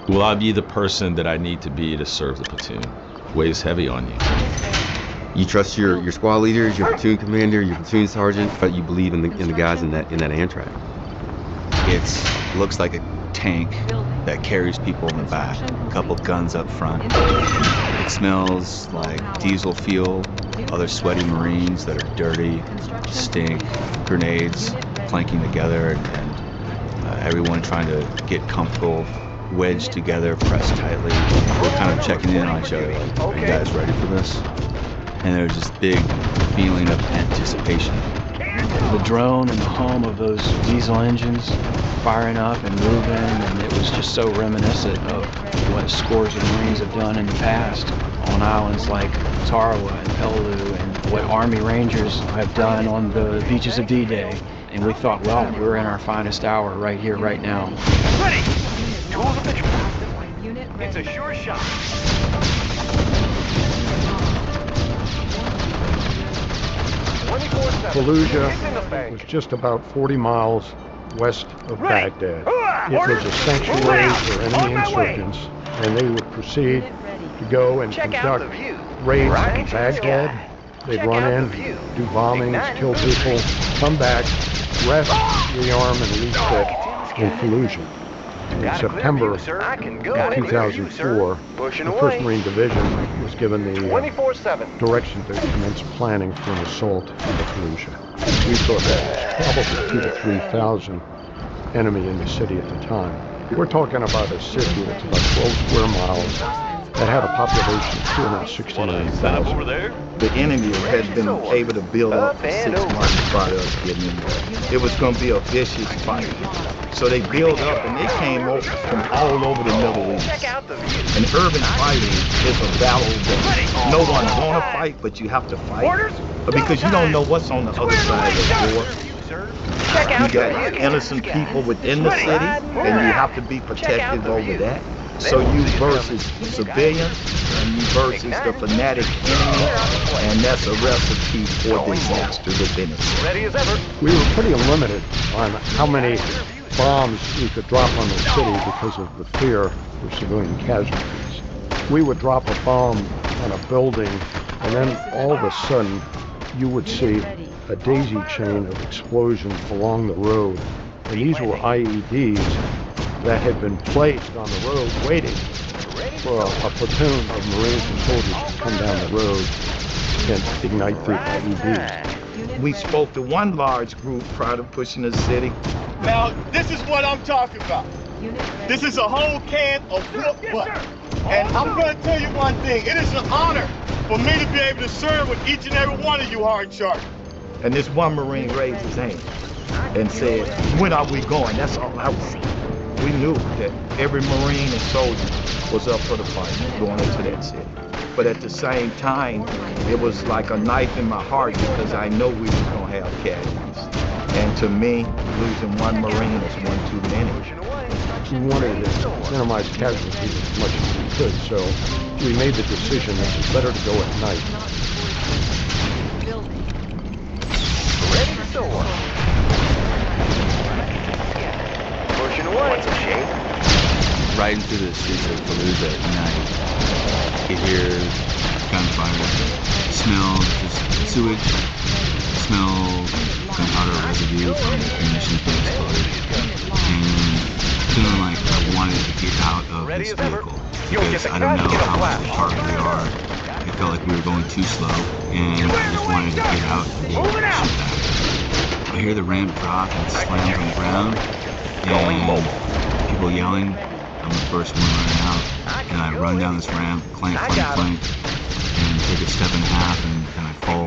Speaker 22: Will I be the person that I need to be to serve the platoon? Weighs heavy on you.
Speaker 5: You trust your squad leaders, your platoon commander, your platoon sergeant, but you believe in the guys in that Amtrak.
Speaker 4: It looks like a tank that carries people in the back, a couple guns up front. It smells like diesel fuel, other sweaty Marines that are dirty, stink, grenades planking together, and everyone trying to get comfortable, wedged together, pressed tightly. We're kind of checking in on each other, like, are you guys ready for this? And there's this big feeling of anticipation.
Speaker 23: The drone and the hum of those diesel engines firing up and moving, and it was just so reminiscent of what scores of Marines have done in the past on islands like Tarawa and Peleliu, and what Army Rangers have done on the beaches of D-Day. And we thought, well, we're in our finest hour right here, right now.
Speaker 13: Ready! Tools of the trade. It's a sure shot.
Speaker 21: Fallujah was just about 40 miles west of Baghdad. It was a sanctuary for enemy insurgents, and they would proceed to go and conduct raids in Baghdad. They'd run in, do bombings, kill people, come back, rest, rearm, and refit in Fallujah. In September of 2004, the 1st Marine Division was given the direction to commence planning for an assault into Fallujah. We thought that was probably 2,000 to 3,000 enemy in the city at the time. We're talking about a city that's about 12 square miles that had a population of 269,000.
Speaker 6: The enemy had been able to build up for 6 months prior to us getting in there. It was going to be a vicious fight. So they built up, and they came over from all over the Middle East. And urban fighting is a battle that no one want to fight, but you have to fight. Because you don't know what's on the other side of the war. You got innocent people within the city, and you have to be protective over that. So you versus civilians, and you versus the fanatic enemy, and that's a recipe for disaster within us.
Speaker 13: Ready as ever.
Speaker 21: We were pretty limited on how many bombs we could drop on the city because of the fear for civilian casualties. We would drop a bomb on a building, and then all of a sudden you would see a daisy chain of explosions along the road. And these were IEDs that had been placed on the road waiting for a platoon of Marines and soldiers to come down the road and ignite the IEDs.
Speaker 6: We spoke to one large group prior to pushing the city.
Speaker 1: Now, this is what I'm talking about. This is a whole can of whoop butt. And I'm going to tell you one thing. It is an honor for me to be able to serve with each and every one of you, Hard Shark.
Speaker 6: And this one Marine raised his hand and said, when are we going? That's all I was saying. We knew that every Marine and soldier was up for the fight going into that city. But at the same time, it was like a knife in my heart because I know we was going to have casualties. And to me, losing one Marine is one too many.
Speaker 21: We wanted to minimize casualties as much as we could, so we made the decision that it's better to go at night.
Speaker 13: Ready to soar. Pushing away.
Speaker 4: Riding through the streets of Fallujah at night, you hear gunfire, smell just sewage, smell gunpowder residue from the munitions being exploded, and feeling like I wanted to get out of this vehicle because I don't know how much apart we are. I felt like we were going too slow, and I just wanted to get out hear the ramp drop and it slams on the ground, and people yelling. I'm the first one running out, and I run down this ramp, clank, and take a step and a half, and I fall,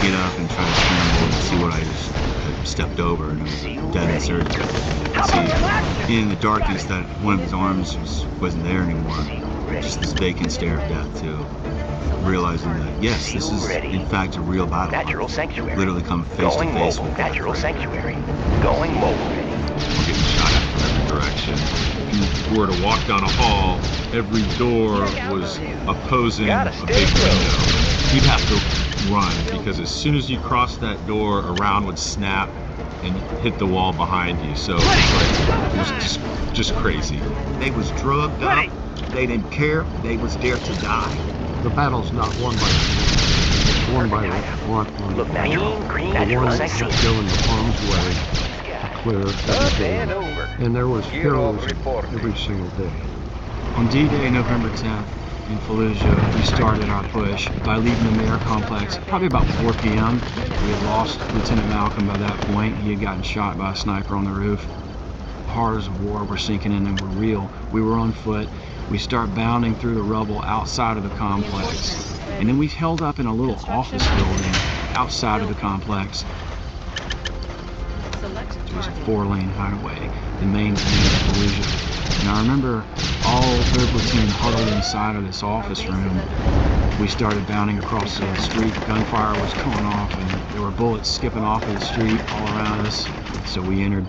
Speaker 4: get up, and try to scramble and see what I just had stepped over, and it was a dead insurgent. See, in the darkness, that one of his arms wasn't there anymore. Just this vacant stare of death, too. Realizing that, yes, this is in fact a real battle.
Speaker 13: Natural sanctuary.
Speaker 4: Literally come face to face with
Speaker 13: natural sanctuary. Going mobile.
Speaker 22: We're getting shot at from every direction. If you were to walk down a hall, every door was opposing a big window. You'd have to run, because as soon as you crossed that door, a round would snap and hit the wall behind you. So it was just crazy.
Speaker 1: They was drugged up. They didn't care. They was there to die.
Speaker 21: The battle's not won by the won by the front on the back. The one that had to go in the harm's way to clear every day. And there was heroism every single day.
Speaker 23: On D-Day, November 10th, in Fallujah, we started our push by leaving the air complex probably about 4 p.m. We had lost Lieutenant Malcolm by that point. He had gotten shot by a sniper on the roof. The horrors of war were sinking in and were real. We were on foot. We start bounding through the rubble outside of the complex. And then we held up in a little office building outside of the complex. It was a 4-lane highway, the main thing of Fallujah. And I remember all 3rd Platoon huddled inside of this office room. We started bounding across the street. Gunfire was going off, and there were bullets skipping off of the street all around us. So we entered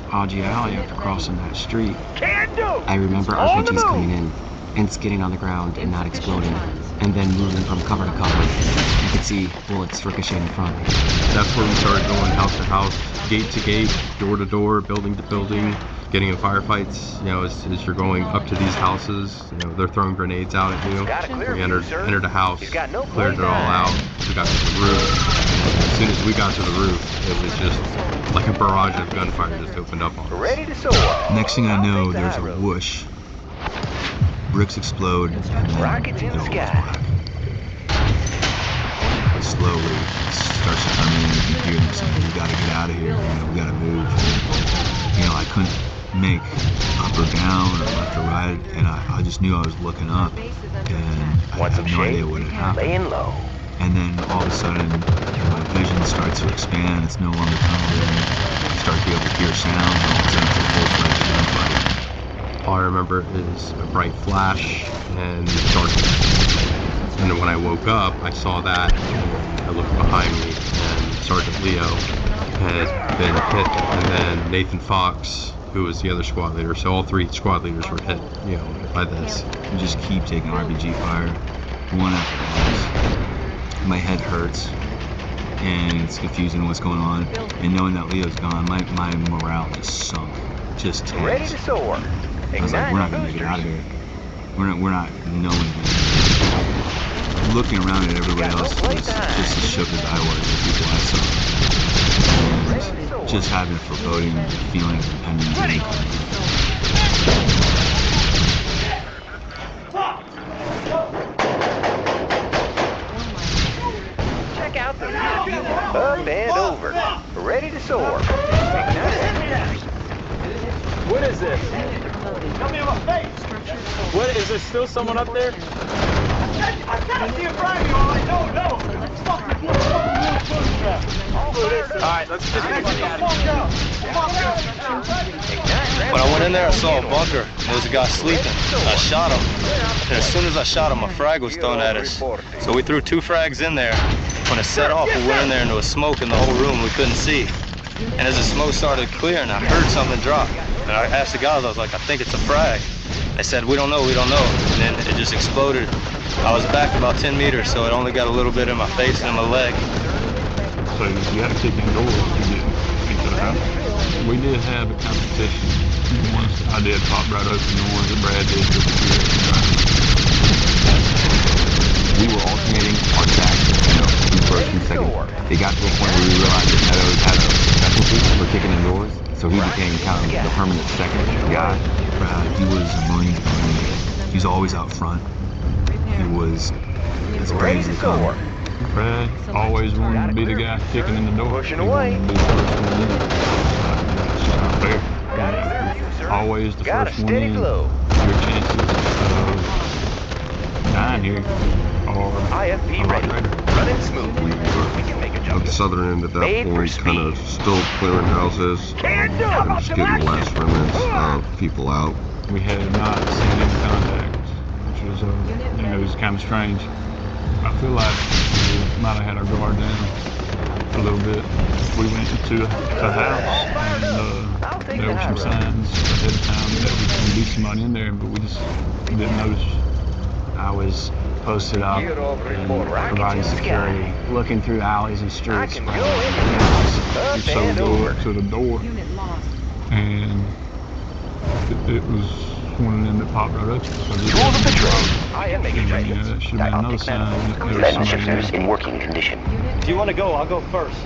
Speaker 23: Haji Alley after crossing that street.
Speaker 7: I remember RPGs coming in and skidding on the ground and not exploding, and then moving from cover to cover. You could see bullets ricocheting in front.
Speaker 3: That's where we started going house to house, gate to gate, door to door, building to building, getting in firefights. You know, as you're going up to these houses, you know, they're throwing grenades out at you. We entered a house, cleared it all out. We got to the roof. As soon as we got to the roof, it was just like a barrage of gunfire just opened up on us.
Speaker 13: Ready to soar.
Speaker 4: Next thing I know, there's a whoosh. Bricks explode, and then
Speaker 13: rockets in the sky.
Speaker 4: Slowly it starts to come in, and you hear them saying, "We gotta get out of here. You know, we gotta move." You know, I couldn't make up or down or left or right, and I just knew I was looking up, and I had no idea what had happened.
Speaker 13: Laying low.
Speaker 4: And then all of a sudden, my vision starts to expand. It's no longer tunnel vision. I start to be able to hear sound, and all of a sudden it's a full-fledged gunfight.
Speaker 3: All I remember is a bright flash and darkness. And then when I woke up, I saw that, and I looked behind me, and Sergeant Leo had been hit, and then Nathan Fox, who was the other squad leader. So all 3 squad leaders were hit, you know, by this.
Speaker 4: You just keep taking RPG fire, one after the next. My head hurts, and it's confusing what's going on. And knowing that Leo's gone, my morale just sunk, just tanked.
Speaker 13: Ready to soar.
Speaker 4: I was like, we're not gonna make it out of here. We're not knowing. Looking around at everybody else was just as shook as I was, the people I saw. And just having a foreboding feeling of impending doom.
Speaker 13: Check out the view. Up and over. Ready to soar.
Speaker 1: What is this? Come in my face. What is there still someone up there? I can't see a frag you all. No. Alright, let's just get out of here.
Speaker 9: When I went in there, I saw a bunker. There was a guy sleeping. I shot him. And as soon as I shot him, a frag was thrown at us. So we threw 2 frags in there. When it set off, we went in there and there was smoke in the whole room we couldn't see. And as the smoke started clearing, I heard something drop. And I asked the guys, I was like, I think it's a frag. They said, we don't know. And then it just exploded. I was back about 10 meters, so it only got a little bit in my face and my leg.
Speaker 3: So you had to kick in doors to get into the house? We did have a competition. I did pop right open the ones that Brad did.
Speaker 5: We were alternating our tracks, you know, first and second. It got to a point where we realized that Meadows had a specialty for kicking in doors, so he became kind of the permanent second guy.
Speaker 4: Brad, he was a Marine. He was always out front. He was as brave as they come.
Speaker 8: Brad always wanted to be the guy kicking in the door. He wanted to be the first one in. That's just not fair. Always the first one in. Your chances of dying here are a lot greater.
Speaker 11: At the southern end at that point, kind of still clearing houses and just getting last remnants of people out.
Speaker 8: We had not seen any contact, which was, it was kind of strange. I feel like we might have had our guard down a little bit. We went into a house and there were some signs ahead of time that there was going to be somebody in there, but we just didn't notice.
Speaker 19: I was posted up and providing security, looking through alleys and streets.
Speaker 8: So we go up to the door, and it was one of them that popped right up. That should have been another sign that there was somebody in
Speaker 13: working condition. If you want to go, I'll go first.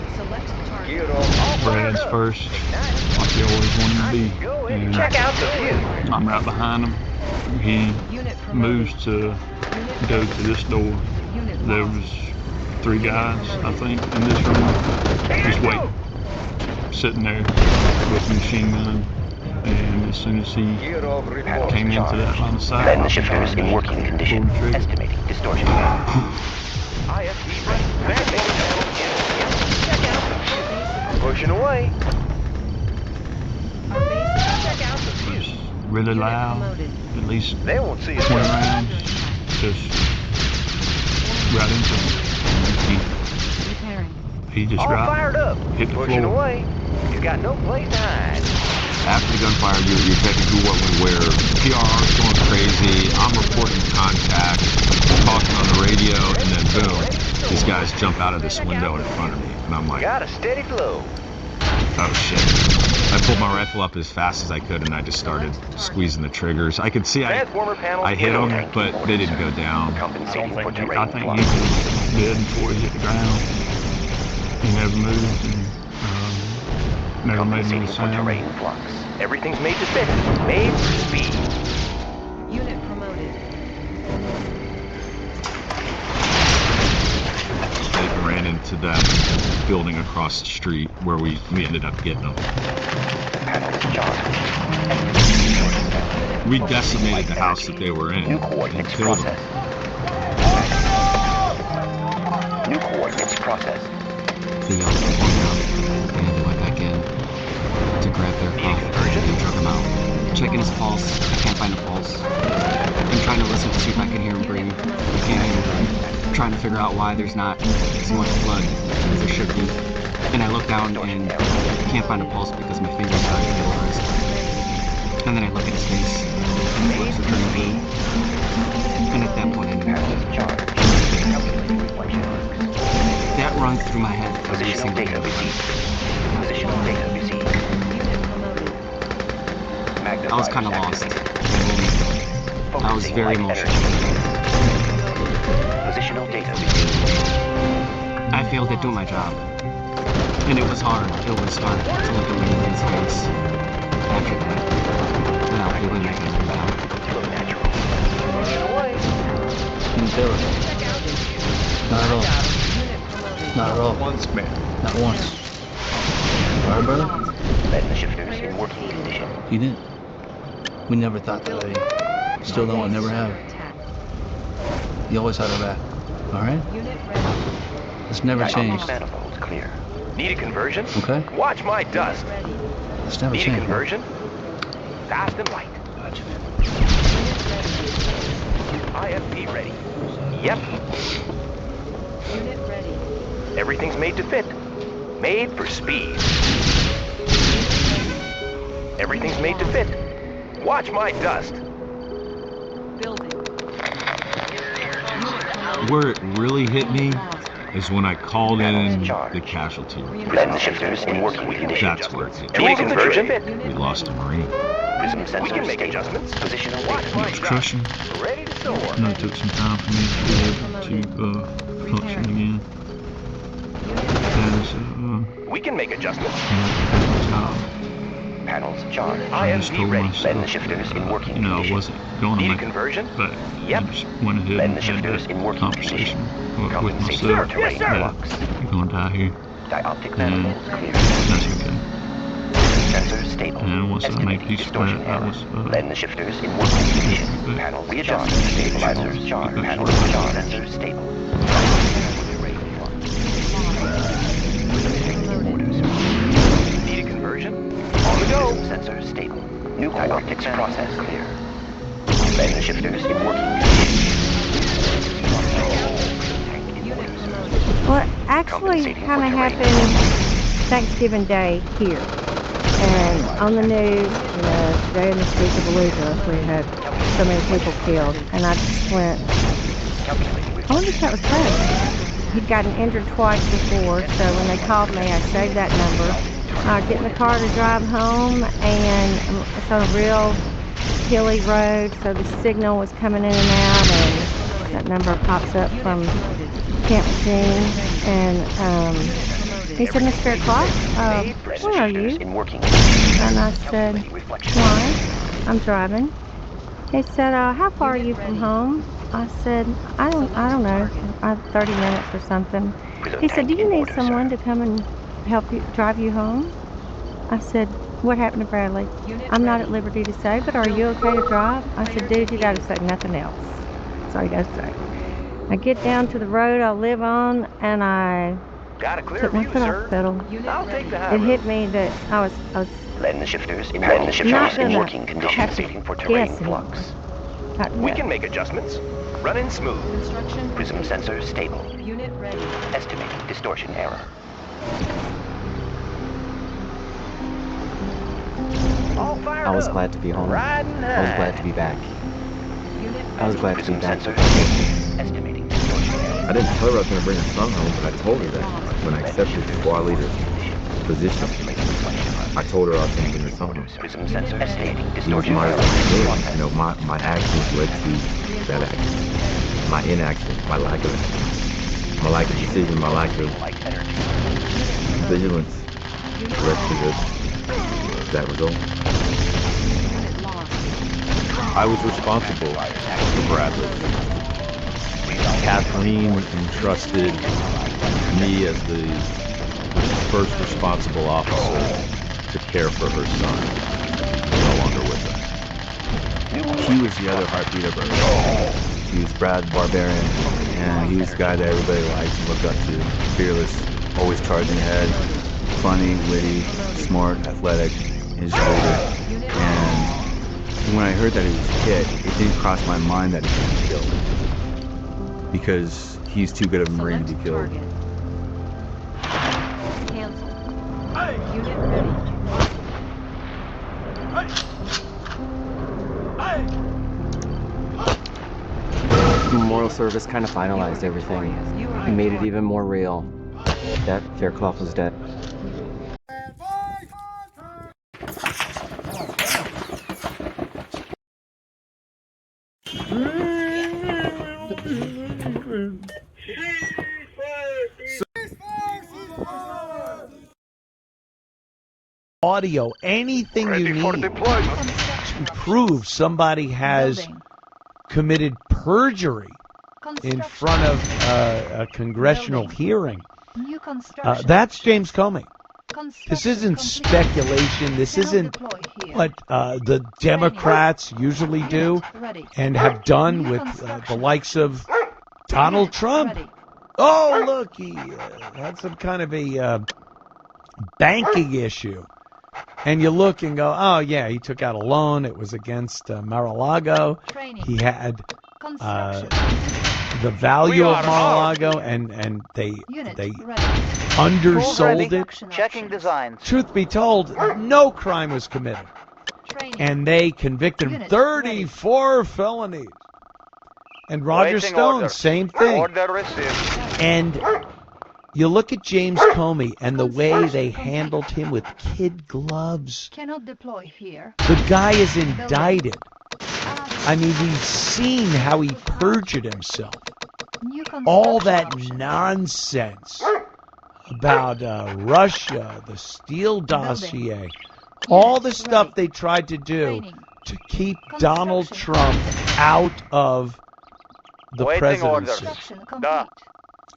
Speaker 8: Brad's first, like he always wanted to be. And
Speaker 13: check out the view.
Speaker 8: I'm right behind him. He moves to go to this door. There was 3 guys, I think, in this room, just waiting, sitting there with a machine gun. And as soon as he came into that line of sight,
Speaker 13: then the chauffeur is in working condition. Estimating distortion. Pushing away.
Speaker 8: It was really loud, at least 20 rounds, just right into him. He just
Speaker 13: fired up.
Speaker 8: hit the
Speaker 13: Pushing
Speaker 8: floor.
Speaker 13: away. You got no place to hide.
Speaker 11: After the gunfire, you're checking who, what, when, where.
Speaker 22: PRR's going crazy. I'm reporting contact, talking on the radio, and then boom, these guys jump out of this window in front of me, and I'm like,
Speaker 13: Got a steady flow.
Speaker 22: oh shit. I pulled my rifle up as fast as I could, and I just started squeezing the triggers. I could see I hit them, but they didn't go down.
Speaker 8: I think he was dead before he hit the ground. He never moved and never made any sound.
Speaker 13: Everything's made to fit. Made for speed.
Speaker 12: Unit promoted.
Speaker 22: They ran into that building across the street where we ended up getting them. We decimated the house that they were in and killed them.
Speaker 13: New coordinates processed.
Speaker 7: The yells were pointed out, and they went back in to grab their cuff and drug him out. Checking his pulse, I can't find a pulse. I'm trying to listen to see if I can hear him breathe. I can't hear him. Trying to figure out why there's not as much blood as there should be. And I look down and can't find a pulse because my fingers are paralyzed. And then I look at his face, and his lips are turning blue. And at that point I knew that runs through my head every single day. I was kind of lost. I was very emotional. I failed at doing my job. And it was hard. It was hard to look at my man's face after that without feeling like I was down.
Speaker 14: Didn't do it. Not at all. Not at all.
Speaker 8: Once, man.
Speaker 14: Not once. All right, brother?
Speaker 13: Letting the shifters in working condition.
Speaker 14: He didn't. We never thought that way. Still don't, never have. He always had our back. All right? It's never changed.
Speaker 13: Manifold clear. Need a conversion?
Speaker 14: Okay.
Speaker 13: Watch my dust.
Speaker 14: It's never
Speaker 13: Need
Speaker 14: changed.
Speaker 13: a conversion? Fast and light.
Speaker 14: Gotcha.
Speaker 13: IFP ready. Yep.
Speaker 12: Unit ready.
Speaker 13: Everything's made to fit. Made for speed. Everything's made to fit. Watch my dust.
Speaker 22: Where it really hit me is when I called in the casualty report.
Speaker 13: Letting the shifters in working condition.
Speaker 22: That's where it hit me.
Speaker 13: Need a conversion?
Speaker 22: We lost a Marine.
Speaker 13: Prism sensors. We can make adjustments. Position of watch
Speaker 22: It
Speaker 13: my
Speaker 22: was crushing.
Speaker 13: Ready to soar.
Speaker 8: And it took some time for me to be able to function again.
Speaker 13: We can make adjustments. Panels charged.
Speaker 8: I just told myself,
Speaker 13: Blend the shifters in working
Speaker 8: you know, I
Speaker 13: condition.
Speaker 8: wasn't going to
Speaker 13: Need a
Speaker 8: make
Speaker 13: conversion?
Speaker 8: it, but
Speaker 13: Yep.
Speaker 8: I just went ahead
Speaker 13: Blend
Speaker 8: and
Speaker 13: the
Speaker 8: had
Speaker 13: shifters in
Speaker 8: that
Speaker 13: working
Speaker 8: conversation with
Speaker 13: Compensating
Speaker 8: myself
Speaker 13: for terrain flux.
Speaker 8: that I'm going to die here.
Speaker 13: Dioptic
Speaker 8: And
Speaker 13: manifold clear.
Speaker 8: that's okay.
Speaker 13: Sensors stable.
Speaker 8: And once I made peace with
Speaker 13: Distortion
Speaker 8: that, I
Speaker 13: error.
Speaker 8: was
Speaker 13: Blend the shifters in working condition. Panels charged. Stabilizers charged. Panels charged. Sensors stable. Need a conversion? On the go. Sensors stable. New dioptics process clear. Blend the shifters in working condition.
Speaker 2: Well, actually kind of happened Thanksgiving Day here. And on the news, you know, today in the streets of Beluga, we had so many people killed. And I just went, I wonder if that was Brad. He'd gotten injured twice before, so when they called me, I saved that number. I get in the car to drive home, and it's on a real hilly road, so the signal was coming in and out, and that number pops up from Camp Machine, and he said, Miss Faircloth, where are you? And I said, why? I'm driving. He said, how far are you from home? I said, I don't know, 30 minutes or something. He said, do you need someone to come and help you drive you home? I said, what happened to Bradley? I'm not at liberty to say, but are you okay to drive? I said, dude, you gotta say nothing else. That's all you gotta say. I get down to the road I live on, and I took my foot off the pedal. It hit me that I was
Speaker 13: Blend the shifters in
Speaker 2: not
Speaker 13: working condition. Compensating for terrain flux. We can make adjustments. Running smooth. Prism sensor stable.
Speaker 12: Unit ready.
Speaker 13: Estimating distortion error.
Speaker 19: I was glad to be home. I was glad to be back. I was glad to be back.
Speaker 13: Estimating distortion error.
Speaker 5: I didn't tell her I was going to bring her son home, but I told her that when I accepted the squad leader position. I told her I was going to bring her son home.
Speaker 13: Prism sensor estimating
Speaker 5: It was
Speaker 13: distortion
Speaker 5: my
Speaker 13: error.
Speaker 5: responsibility. You know, my actions led to that action. My inaction, my lack of decision, my lack of vigilance led to that result.
Speaker 22: I was responsible for Bradley. Kathleen entrusted me as the first responsible officer to care for her son, no longer with her.
Speaker 4: He was the other heartbeat of her. He was Brad Barbarian, and he was the guy that everybody liked and looked up to. Fearless, always charging ahead, funny, witty, smart, athletic, his leader. And when I heard that he was hit, it didn't cross my mind that he could be killed. Because he's too good of a Marine to be killed.
Speaker 12: Unit ready.
Speaker 19: Memorial service kind of finalized everything. It made it even more real. That Faircloth was dead.
Speaker 10: Audio, anything you need to prove somebody has committed perjury in front of a congressional hearing. That's James Comey. This isn't speculation. This isn't what the Democrats usually do and have done with the likes of Donald Trump. Oh, look, he had some kind of a banking issue. And you look and go, oh, yeah, he took out a loan. It was against Mar-a-Lago. He had the value of Mar-a-Lago, and they undersold it.
Speaker 13: Checking designs.
Speaker 10: Truth be told, no crime was committed. And they convicted him 34 felonies. And Roger Stone, same thing.
Speaker 13: Order received.
Speaker 10: And you look at James Comey and the way they handled him with kid gloves.
Speaker 12: Cannot deploy here.
Speaker 10: The guy is indicted. I mean, we've seen how he perjured himself. All that nonsense about Russia, the Steele dossier, All the stuff they tried to do to keep Donald Trump out of the presidency.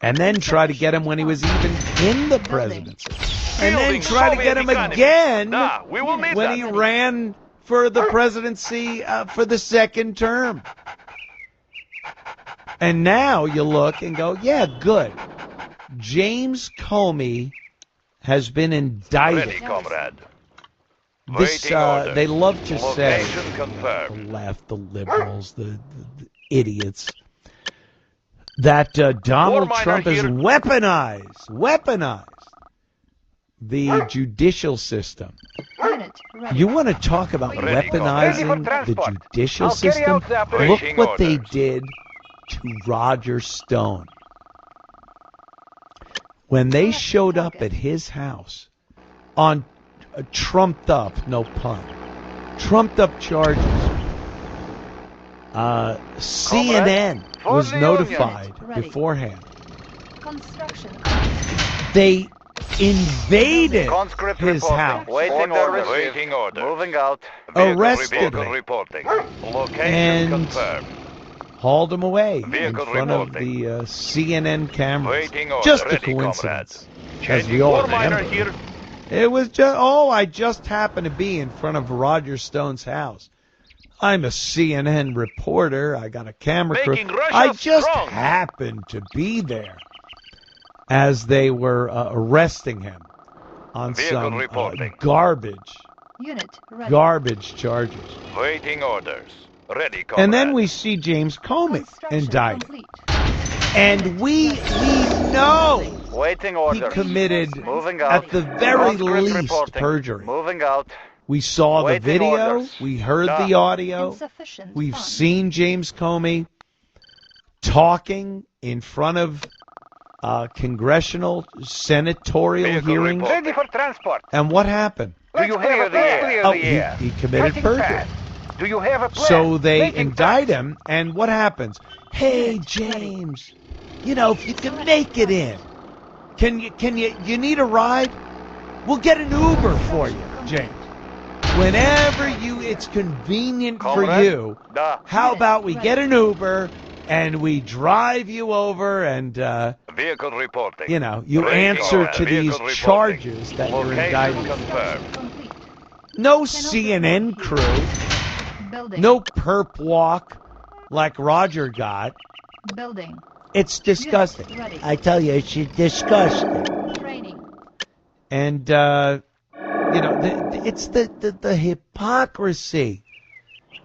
Speaker 10: And then try to get him when he was even in the presidency. And then try to get him again when he ran for the presidency for the second term. And now you look and go, yeah, good. James Comey has been indicted.
Speaker 13: Ready, comrade.
Speaker 10: This, they love to say, the left, the liberals, the idiots, that Donald Trump has weaponized the judicial system. You want to talk about weaponizing the judicial system? Look what they did to Roger Stone. When they showed up at his house on trumped up, no pun, trumped up charges, CNN was notified beforehand. They invaded his house,
Speaker 13: Waiting orders. Moving out.
Speaker 10: arrested him,
Speaker 13: Reporting.
Speaker 10: and
Speaker 13: Confirmed.
Speaker 10: hauled him away in
Speaker 13: Vehicle
Speaker 10: front of
Speaker 13: reporting.
Speaker 10: the CNN cameras.
Speaker 13: Waiting order.
Speaker 10: Just a
Speaker 13: Ready,
Speaker 10: coincidence,
Speaker 13: comrade.
Speaker 10: as we all
Speaker 13: Miner
Speaker 10: remember.
Speaker 13: here.
Speaker 10: It was just, I just happened to be in front of Roger Stone's house. I'm a CNN reporter. I got a camera crew.
Speaker 13: Making Russia
Speaker 10: I just
Speaker 13: strong.
Speaker 10: happened to be there as they were arresting him on
Speaker 13: Vehicle
Speaker 10: some
Speaker 13: reporting.
Speaker 10: garbage charges.
Speaker 13: Waiting orders. Ready, comrade.
Speaker 10: And then we see James Comey indicted. And we know
Speaker 13: Waiting
Speaker 10: he
Speaker 13: orders.
Speaker 10: committed,
Speaker 13: Moving out.
Speaker 10: at the very
Speaker 13: Conscript
Speaker 10: least,
Speaker 13: reporting.
Speaker 10: perjury.
Speaker 13: Moving out.
Speaker 10: We saw the
Speaker 13: Waiting
Speaker 10: video.
Speaker 13: orders.
Speaker 10: We heard the audio. We've seen James Comey talking in front of congressional, senatorial hearings.
Speaker 13: Ready for transport.
Speaker 10: And what happened?
Speaker 13: Do you have a plan?
Speaker 10: He committed perjury.
Speaker 13: Do you have a plan?
Speaker 10: So they indict him, and what happens? Hey, James, if you can make it in, you need a ride? We'll get an Uber for you, James. Whenever it's convenient for you, how about we get an Uber and we drive you over and,
Speaker 13: Vehicle reporting.
Speaker 10: you answer to these charges that you're indicted. No CNN crew, no perp walk like Roger got. It's disgusting. I tell you, it's disgusting. And, it's the hypocrisy.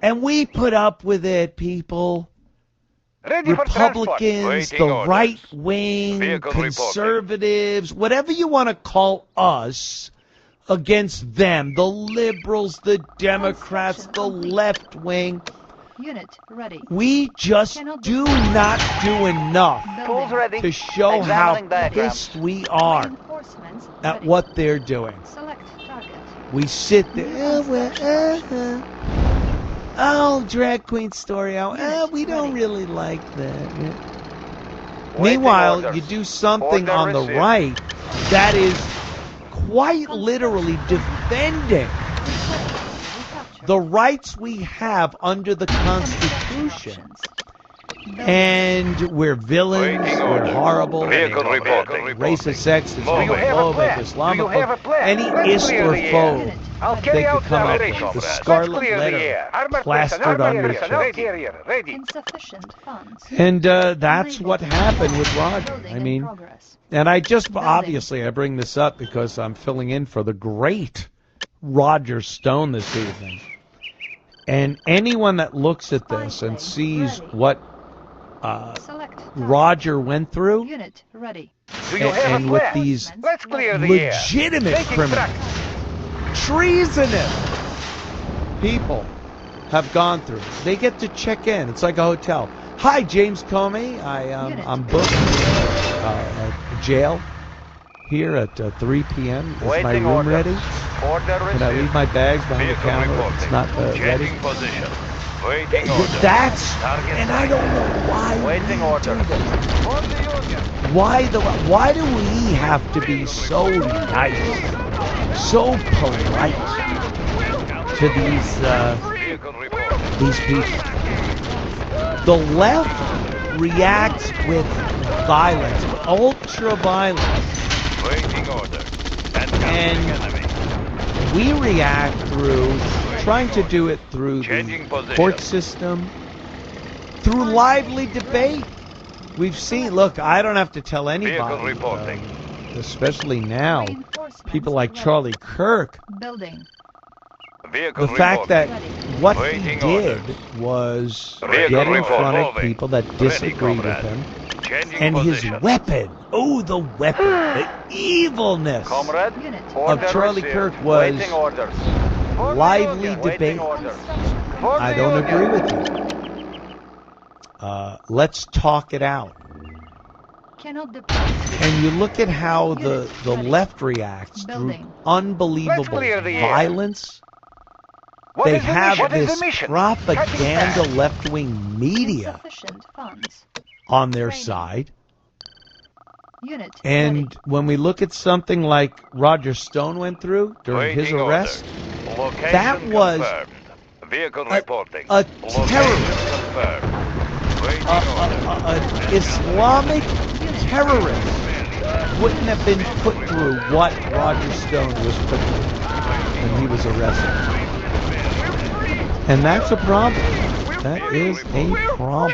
Speaker 10: And we put up with it, people. Republicans, the right wing, conservatives, whatever you want to call us, against them, the liberals, the Democrats, the left wing. We just do not do enough to show how pissed we are at what they're doing. We sit there, drag queen story out. We don't really like that. Meanwhile, you do something on the right that is quite literally defending the rights we have under the Constitution. And we're villains, we're horrible, racist, sexist, homophobic, Islamophobic, any ist or phobe they could come up with. The scarlet letter plastered on your chest. And that's what happened with Roger. And I bring this up because I'm filling in for the great Roger Stone this evening. And anyone that looks at this and sees what Roger went through, and with these legitimate criminals, treasonous people have gone through, they get to check in. It's like a hotel. Hi, James Comey. I'm booked at jail here at 3 p.m. Is my room ready? Can I leave my bags behind the counter? It's not ready. And I don't know why we do that. Why do we have to be so nice, so polite, to these people. The left reacts with violence, ultra violence, and we react through trying to do it through the court system, through lively debate. We've seen, look, I don't have to tell anybody, especially now, people like Charlie Kirk, the fact that what he did was get in front of people that disagree with him, and his weapon, oh, the weapon, the evilness of Charlie Kirk was lively debate. I don't agree with you. Let's talk it out. And you look at how the left reacts through unbelievable violence. They have this propaganda left-wing media on their side. And when we look at something like Roger Stone went through during his arrest, that was a terrorist, an Islamic terrorist wouldn't have been put through what Roger Stone was put through when he was arrested. And that's a problem. That is a problem.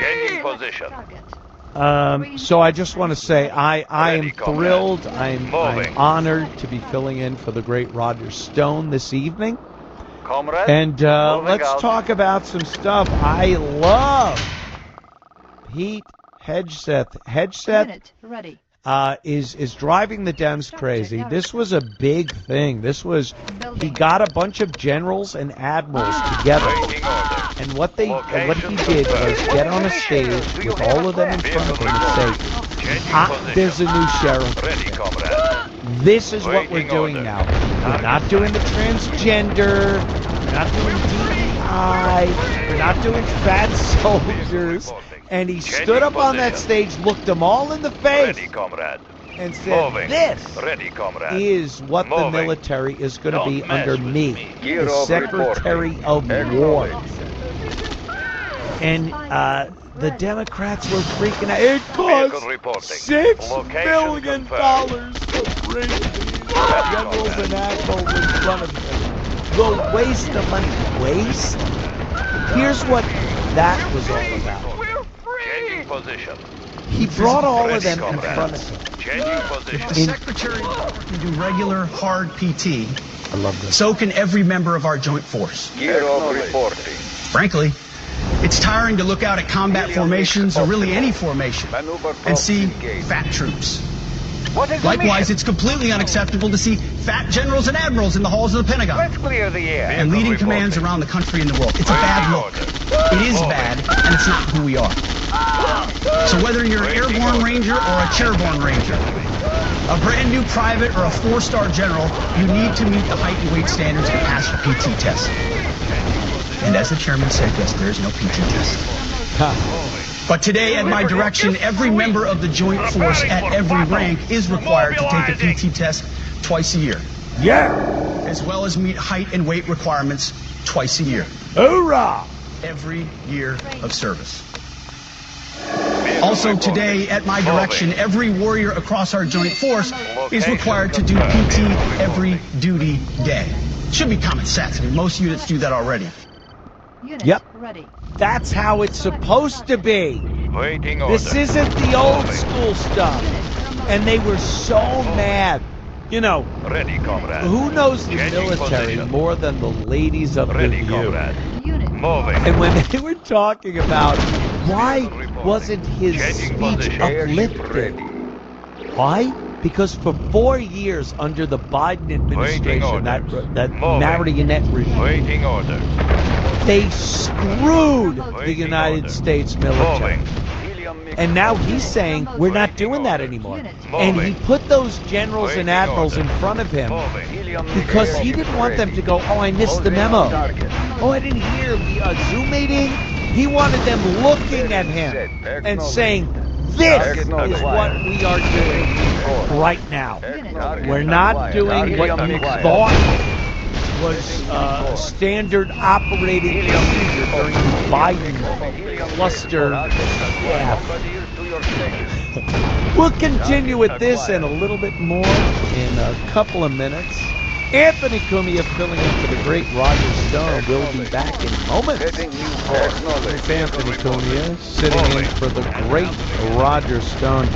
Speaker 10: So I just want to say I am thrilled. I'm honored to be filling in for the great Roger Stone this evening. And let's talk about some stuff. I love Pete Hegseth. Hegseth is driving the Dems crazy. This was a big thing. This was, he got a bunch of generals and admirals together, and what he did was get on a stage with all of them in front of him and say, there's a new sheriff. This is what we're doing now. We're not doing the transgender. We're not doing DEI. We're not doing fat soldiers. And he stood up on that stage, looked them all in the face, and said, this is what the military is going to be under me, the Secretary of War. And the Democrats were freaking out. It cost $6 million to bring these generals and admirals in front of him. The waste of money. Waste? Here's what that was all about. He brought all of them in front of him.
Speaker 15: If the Secretary can do regular, hard PT,
Speaker 10: I love this.
Speaker 15: So can every member of our joint force. Frankly, it's tiring to look out at combat formations, or really any formation, and see fat troops. Likewise, it's completely unacceptable to see fat generals and admirals in the halls of the Pentagon.
Speaker 13: Let's clear the air.
Speaker 15: And leading commands around the country and the world. It's a bad look. It is bad, and it's not who we are. So whether you're an airborne ranger or a chairborne ranger, a brand new private or a 4-star general, you need to meet the height and weight standards and pass your PT test. And as the chairman said, yes, there is no PT test. But today, at my direction, every member of the joint force at every rank is required to take a PT test twice a year.
Speaker 10: Yeah!
Speaker 15: As well as meet height and weight requirements twice a year.
Speaker 10: Hoorah!
Speaker 15: Every year of service. Also today, at my direction, every warrior across our joint force is required to do PT every duty day. Should be common sense. I mean, most units do that already.
Speaker 10: Yep. That's how it's supposed to be. This isn't the old school stuff. And they were so mad. You know, who knows the military more than the ladies of the View? And when they were talking about why wasn't his speech uplifted? Why? Because for 4 years under the Biden administration, that marionette regime, they screwed the United States military. And now he's saying, we're not doing that anymore. And he put those generals and admirals in front of him because he didn't want them to go, oh, I missed the memo. Oh, I didn't hear a Zoom meeting. He wanted them looking at him and saying, this is what we are doing right now. We're not doing what you thought was standard operating procedure during the Biden cluster F. We'll continue with this and a little bit more in a couple of minutes. Anthony Cumia filling in for the great Roger Stone. We'll be back in moments. It's Anthony Cumia sitting in for the great Roger Stone.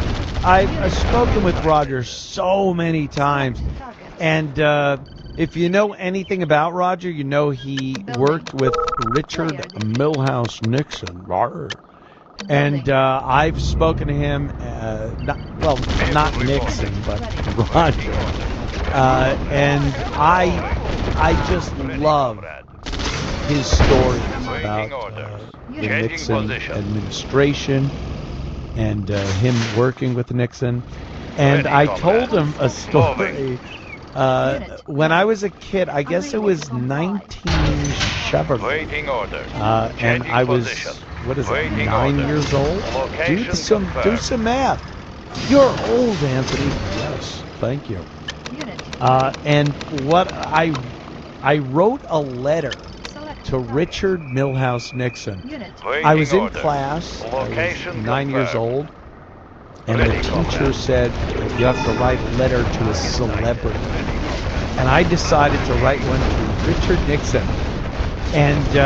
Speaker 10: I've spoken with Roger so many times, and if you know anything about Roger, you know he worked with Richard Milhouse Nixon. And I've spoken to him, not Nixon, but Roger. And I just love his stories about the Nixon administration and him working with Nixon. And I told him a story when I was a kid. I guess it was 1970. And I was, 9 years old? Do some math. You're old, Anthony. Yes, thank you. And what I wrote a letter to Richard Milhouse Nixon. I was in class. I was 9 years old. And the teacher said, you have to write a letter to a celebrity. And I decided to write one to Richard Nixon. And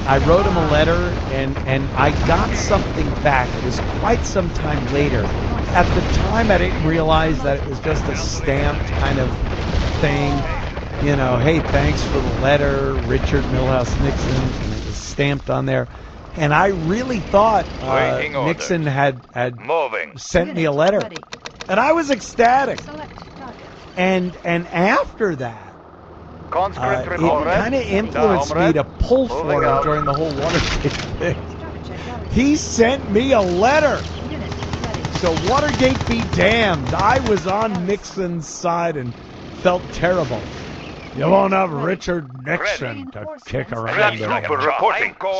Speaker 10: I wrote him a letter, and I got something back. It was quite some time later. At the time, I didn't realize that it was just a stamped kind of thing. You know, hey, thanks for the letter, Richard Milhouse Nixon, and it was stamped on there. And I really thought Nixon had sent me a letter. And I was ecstatic. And after that, it kind of influenced me to pull for him during the whole Watergate thing. He sent me a letter. So Watergate be damned. I was on Nixon's side and felt terrible. You won't have Richard Nixon to kick around.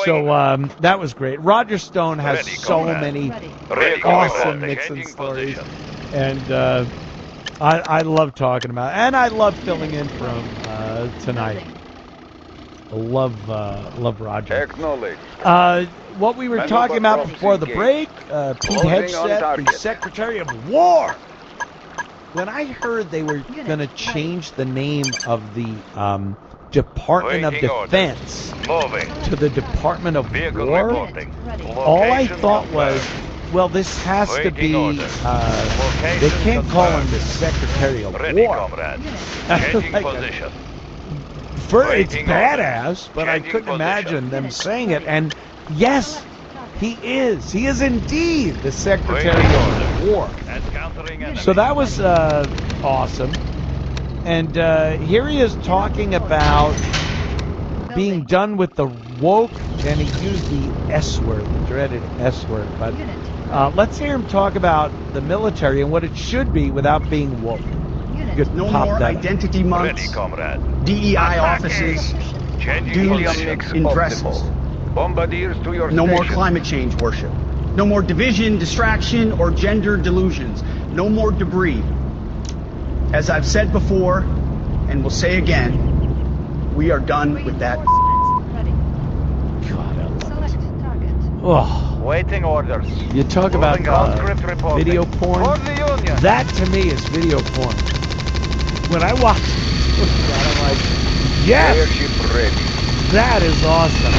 Speaker 10: So that was great. Roger Stone has so many awesome Nixon stories. And I love talking about it. And I love filling in for him tonight. I love Roger. What we were talking about before the break, Pete Hegseth, the Secretary of War. When I heard they were going to change the name of the Department of Defense to the Department of War, all I thought was, well, this has to be, they can't call him the Secretary of War. It's badass, but I couldn't imagine them saying it. And yes, he is. He is indeed the Secretary of War. So that was awesome. And here he is talking about being done with the woke, and he used the S word, the dreaded S word. But let's hear him talk about the military and what it should be without being woke.
Speaker 15: No more identity months, DEI offices, dudes in dresses. No more climate change worship. No more division, distraction, or gender delusions. No more debris. As I've said before, and will say again, we are done with that.
Speaker 10: God, I love it. Oh.
Speaker 13: Waiting orders.
Speaker 10: You talk about video porn. That to me is video porn. When I watch that, I'm like, yes, that is awesome.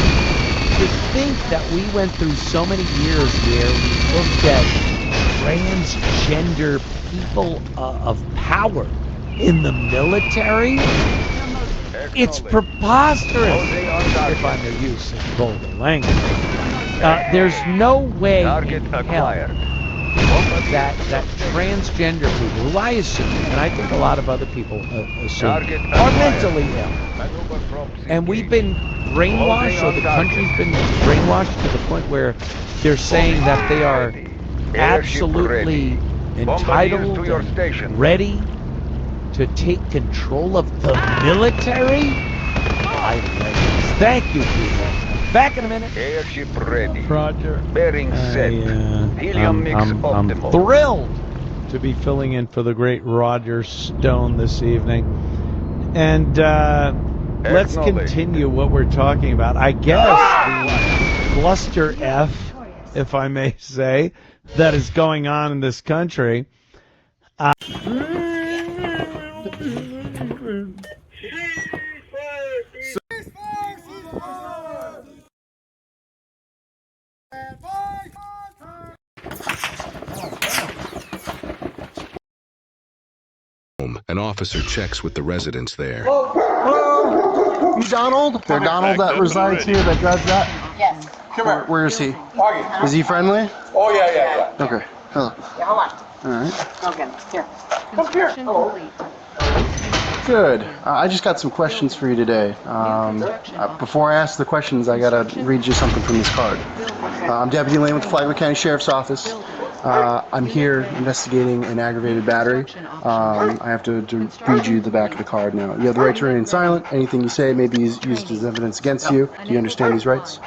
Speaker 10: To think that we went through so many years where we looked at transgender people of power in the military, it's preposterous, if I may use some vulgar language. There's no way in hell that transgender people, who I assume, and I think a lot of other people assume, are mentally ill. And we've been brainwashed, or the country's been brainwashed to the point where they're saying that they are absolutely entitled and ready to take control of the military. Thank you, people. Back in a minute.
Speaker 13: Airship ready.
Speaker 10: Roger.
Speaker 13: Bearing set. Helium mix optimal.
Speaker 10: I'm thrilled to be filling in for the great Roger Stone this evening. And let's continue what we're talking about. I guess the cluster F, if I may say, that is going on in this country.
Speaker 16: An officer checks with the residents there.
Speaker 14: Hello? You Donald? They're Donald that resides here that drives that?
Speaker 17: Yes.
Speaker 14: Come here. Where is he? Is he friendly?
Speaker 17: Oh, yeah.
Speaker 14: Okay. Hello.
Speaker 17: Yeah, hold on.
Speaker 14: All right.
Speaker 17: Okay, here. Come here. Hello.
Speaker 14: Good. I just got some questions for you today. Before I ask the questions, I gotta read you something from this card. I'm Deputy Lane with the Flagler County Sheriff's Office. I'm here investigating an aggravated battery. I have to read you the back of the card now. You have the right to remain silent. Anything you say may be used as evidence against you. Do you understand these rights?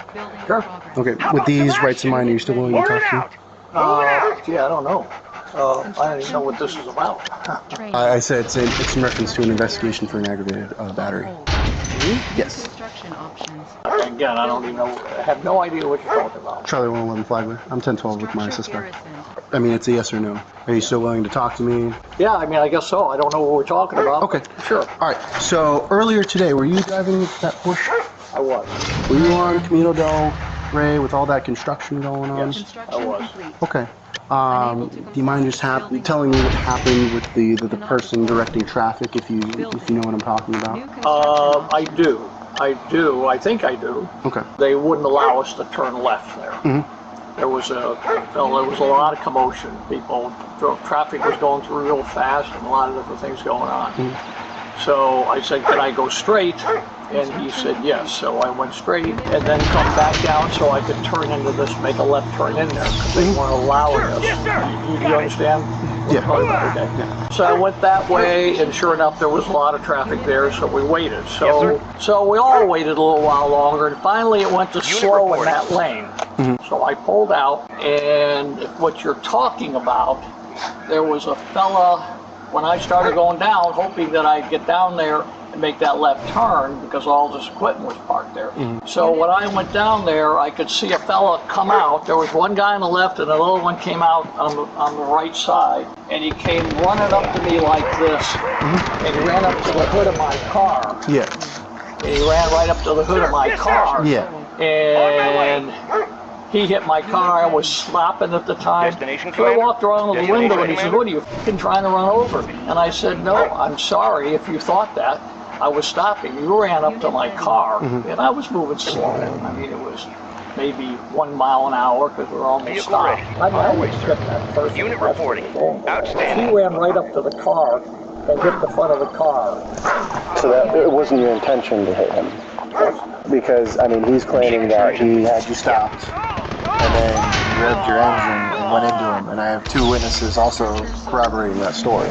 Speaker 21: Sure.
Speaker 14: Okay. With these rights in mind, are you still willing to talk to me?
Speaker 21: Yeah, I don't know. I don't even know what this is about.
Speaker 14: I said it's in reference to an investigation for an aggravated battery. Yes.
Speaker 21: Again, I don't even know. I have no idea what you're talking about.
Speaker 14: Charlie 111 Flagler. I'm 1012 with my suspect. I mean, it's a yes or no. Are you still willing to talk to me?
Speaker 21: Yeah, I mean, I guess so. I don't know what we're talking about.
Speaker 14: Okay.
Speaker 21: Sure.
Speaker 14: All right. So earlier today, were you driving that Porsche?
Speaker 21: I was.
Speaker 14: Were you on Camino del Rey with all that construction going on?
Speaker 21: Yes, I was.
Speaker 14: Okay. Do you mind just telling me what happened with the person directing traffic, if you know what I'm talking about?
Speaker 21: I do. I think I do.
Speaker 14: Okay.
Speaker 21: They wouldn't allow us to turn left there.
Speaker 14: Mm-hmm.
Speaker 21: There was a lot of commotion. Traffic was going through real fast, and a lot of different things going on.
Speaker 14: Mm-hmm.
Speaker 21: So I said, "Can I go straight?" And he said yes. So I went straight and then come back down so I could turn into this, make a left turn in there, because they weren't allowing us. Do you understand?
Speaker 14: Yeah.
Speaker 21: Okay.
Speaker 14: Yeah.
Speaker 21: So I went that way, and sure enough, there was a lot of traffic there, so we waited. So we all waited a little while longer, and finally it went to slow in that lane.
Speaker 14: Mm-hmm.
Speaker 21: So I pulled out, and what you're talking about, there was a fella, when I started going down, hoping that I'd get down there and make that left turn because all this equipment was parked there.
Speaker 14: Mm-hmm.
Speaker 21: So when I went down there, I could see a fella come out. There was one guy on the left and another one came out on the right side, and he came running up to me like this, and he ran up to the hood of my car.
Speaker 14: Yeah.
Speaker 21: And he ran right up to the hood of my car.
Speaker 14: Yeah.
Speaker 21: And he hit my car. I was stopping at the time. So I walked around to the window and he said, "What are you f***ing trying to run over?" And I said, "No, I'm sorry if you thought that. I was stopping. You ran up to my car." And I was moving slow. I mean, it was maybe 1 mile an hour because we were almost stopped. I always kept that person. Unit reporting. Outstanding. He ran right up to the car and hit the front of the car.
Speaker 14: So that it wasn't your intention to hit him? Because, I mean, he's claiming that he had you stopped and then you revved your engine and went into him, and I have two witnesses also corroborating that story.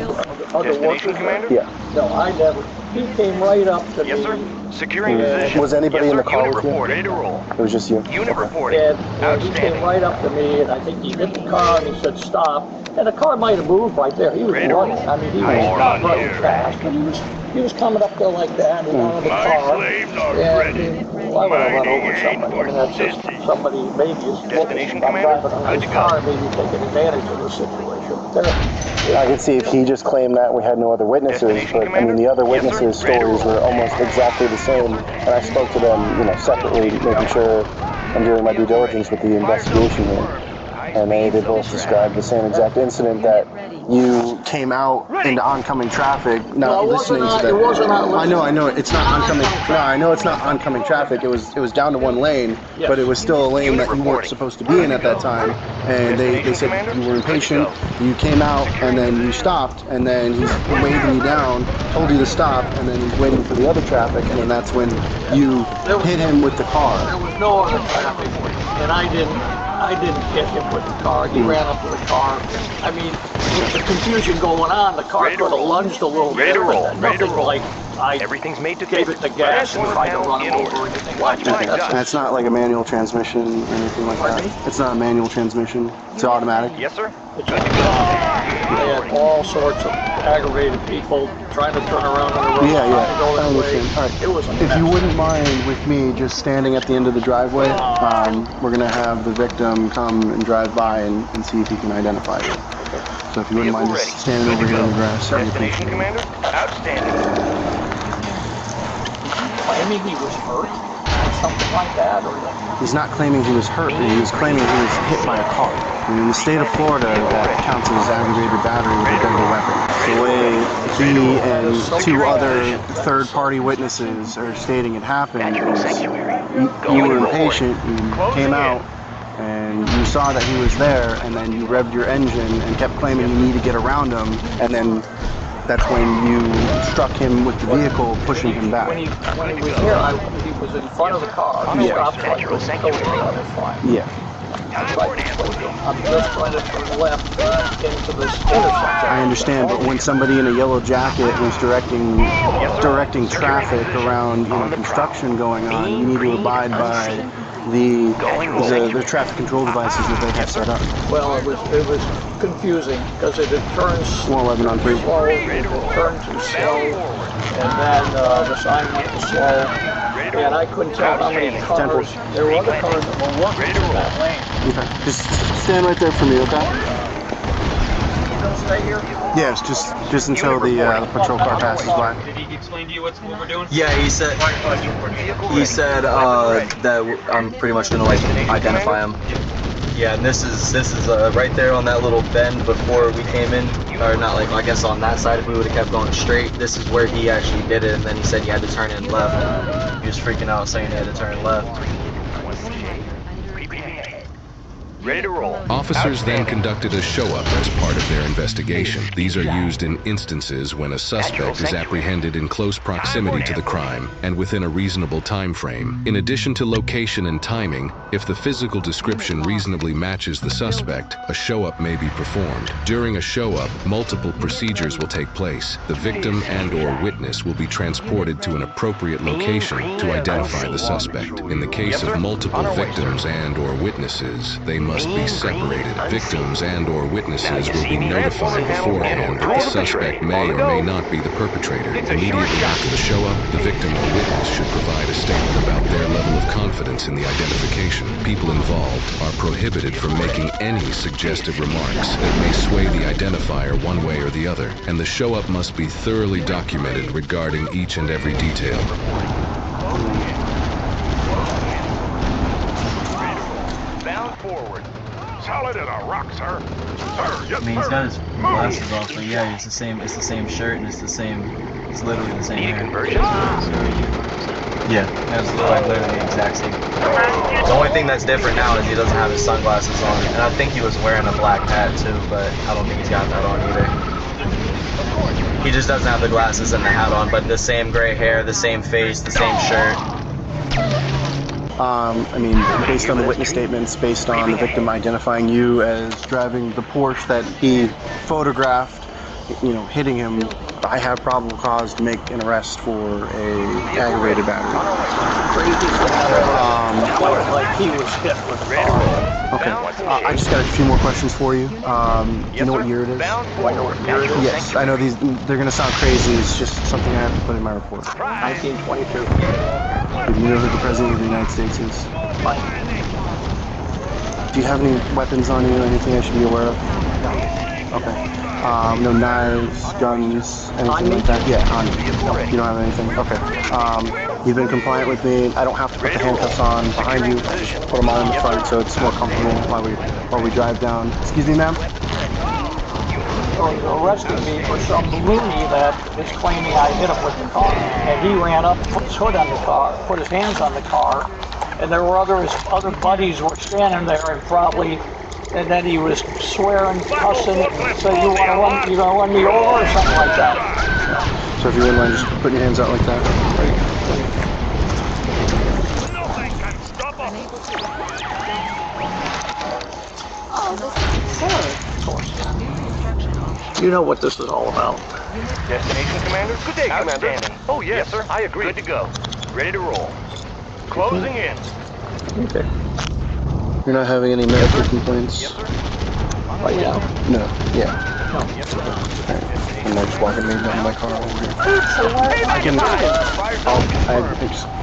Speaker 21: Destination Commander?
Speaker 14: Yeah.
Speaker 21: No, I never. He came right up to me.
Speaker 13: Yes, sir. Securing position.
Speaker 14: Was anybody in the car
Speaker 13: Unit
Speaker 14: with you?
Speaker 13: report, ready to roll.
Speaker 14: It was just you?
Speaker 13: Unit reporting.
Speaker 21: And he came right up to me, and I think he hit the car, and he said, "Stop." And the car might have moved right there. He was running. I mean, he was not running fast, but he was coming up there like that, and out of the car. And why would I run over somebody? I mean, that's just somebody maybe is looking. I'm driving on his car, maybe taking advantage of the situation.
Speaker 14: I can see if he just claimed that we had no other witnesses, but I mean the other witnesses' stories were almost exactly the same, and I spoke to them, separately, making sure I'm doing my due diligence with the investigation here. And they both described the same exact incident, that you came out into oncoming traffic, not listening to that.
Speaker 21: It wasn't not listening.
Speaker 14: I know, it's not oncoming. No, I know it's not oncoming traffic. It was down to one lane, but it was still a lane that you weren't supposed to be in at that time. And they said you were impatient. You came out and then you stopped, and then he's waving you down, told you to stop, and then he's waiting for the other traffic, and then that's when you hit him with the car.
Speaker 21: There was no other traffic, and I didn't hit him with the car. He ran up to the car. I mean, with the confusion going on, the car could have lunged a little bit. Nothing like
Speaker 13: everything's made to
Speaker 21: gave it the gas and tried to run him over or anything like that.
Speaker 14: And it's not like a manual transmission or anything like that. It's not a manual transmission. It's automatic.
Speaker 13: Yes, sir. Good to go.
Speaker 6: They had all sorts of aggravated people trying to turn around on the road,
Speaker 18: Yeah,
Speaker 6: trying to go
Speaker 18: I
Speaker 6: their way.
Speaker 18: understand. All right.
Speaker 6: It was a
Speaker 18: If
Speaker 6: mess.
Speaker 18: you wouldn't mind with me just standing at the end of the driveway, we're going to have the victim come and drive by and see if he can identify you. So if you wouldn't mind just standing over here in the grass, I'd appreciate it.
Speaker 13: Commander? Outstanding.
Speaker 6: Claiming he was hurt or something like that, or
Speaker 18: He's not claiming he was hurt. He was claiming he was hit by a car. I mean, in the state of Florida, that counts as aggravated battery with a deadly weapon. The way he and two other third-party witnesses are stating it happened is you were impatient, you came out, and you saw that he was there, and then you revved your engine and kept claiming you need to get around him, and then that's when you struck him with the vehicle, pushing him back.
Speaker 6: when he was here, he was in front of the car. He stopped like the car was flying.
Speaker 18: Yeah.
Speaker 6: I'm just trying to turn left into this intersection.
Speaker 18: I understand, but when somebody in a yellow jacket was directing traffic around construction going on, you need to abide by the traffic control devices that they have set up.
Speaker 6: Well, it was confusing because it had turned
Speaker 18: 111 on 3.
Speaker 6: slow, it had turned too slow, and then the sign went to slow, and I couldn't tell how many cars. There were other cars that were working in that lane.
Speaker 18: Okay, just stand right there for me, okay?
Speaker 6: You gonna stay here?
Speaker 18: Yes, just until the patrol car passes by.
Speaker 20: Did he explain to you what we're doing?
Speaker 19: Yeah, he said that I'm pretty much gonna like identify him. Yeah, and this is right there on that little bend before we came in, or not, like I guess on that side if we would have kept going straight. This is where he actually did it, and then he said he had to turn in left. He was freaking out saying he had to turn left.
Speaker 13: Ready to roll.
Speaker 16: Officers then conducted a show-up as part of their investigation. These are used in instances when a suspect is apprehended in close proximity to the crime and within a reasonable time frame. In addition to location and timing, if the physical description reasonably matches the suspect, a show-up may be performed. During a show-up, multiple procedures will take place. The victim and/or witness will be transported to an appropriate location to identify the suspect. In the case of multiple victims and/or witnesses, they must be separated. Victims and/or witnesses will be notified beforehand that the suspect may or may not be the perpetrator. Immediately after the show-up, the victim or witness should provide a statement about their level of confidence in the identification. People involved are prohibited from making any suggestive remarks that may sway the identifier one way or the other, and the show-up must be thoroughly documented regarding each and every detail.
Speaker 13: Bound forward. Solid as a rock, sir. Sir, yes,
Speaker 19: I mean, he's got his glasses off, but yeah, it's the same shirt and it's literally the same hair. Yeah, it's literally the exact same. The only thing that's different now is he doesn't have his sunglasses on, and I think he was wearing a black hat too, but I don't think he's got that on either. He just doesn't have the glasses and the hat on, but the same gray hair, the same face, the same shirt.
Speaker 18: I mean, based on the witness statements, based on the victim identifying you as driving the Porsche that he photographed, hitting him, I have probable cause to make an arrest for a aggravated battery.
Speaker 6: Like he was hit with a car.
Speaker 18: Okay, I just got a few more questions for you. Do you know what year it is? Yes, I know they're going to sound crazy. It's just something I have to put in my report.
Speaker 6: 1922.
Speaker 18: Do you know who the President of the United States is? Do you have any weapons on you, anything I should be aware of?
Speaker 6: No.
Speaker 18: Okay. No knives, guns, anything like that? Yeah, on you. No, you don't have anything? Okay. You've been compliant with me. I don't have to put the handcuffs on behind you. Just put them on in the front so it's more comfortable while we drive down. Excuse me, ma'am?
Speaker 6: Arrested me for some loony that is claiming I hit him with the car. And he ran up, put his hood on the car, put his hands on the car, and there were his other buddies were standing there and then he was swearing, cussing, and said, you gonna run me over or something like that.
Speaker 18: So if you wouldn't mind just putting your hands out like that.
Speaker 6: You know what this is all about.
Speaker 13: Destination, Commander? Good day, Commander. Oh, yes, sir. I agree. Good to go. Ready to roll. Closing in.
Speaker 18: Okay. You're not having any medical complaints?
Speaker 6: Right now?
Speaker 18: No. Yeah. And they're just walking me down my car over here.
Speaker 2: So what?
Speaker 18: I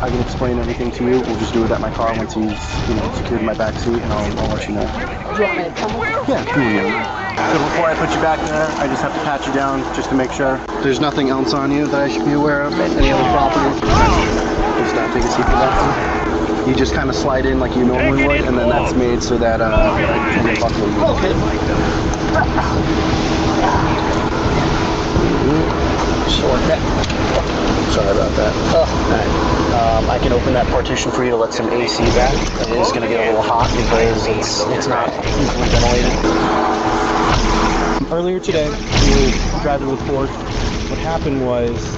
Speaker 18: can explain everything to you. We'll just do it at my car once he's, secured my back seat, and I'll let you know.
Speaker 2: Do you want me to come with you?
Speaker 18: Yeah, come on, man. So before I put you back there, I just have to pat you down just to make sure. There's nothing else on you that I should be aware of? Any other property? Just not take a seat back there. You just kind of slide in like you normally would, and then that's made so that I can buckle you.
Speaker 2: Okay.
Speaker 18: Sorry about that. Alright. I can open that partition for you to let some AC back. It is going to get a little hot because it's not easily ventilated. Earlier today, we were driving with Ford. What happened was,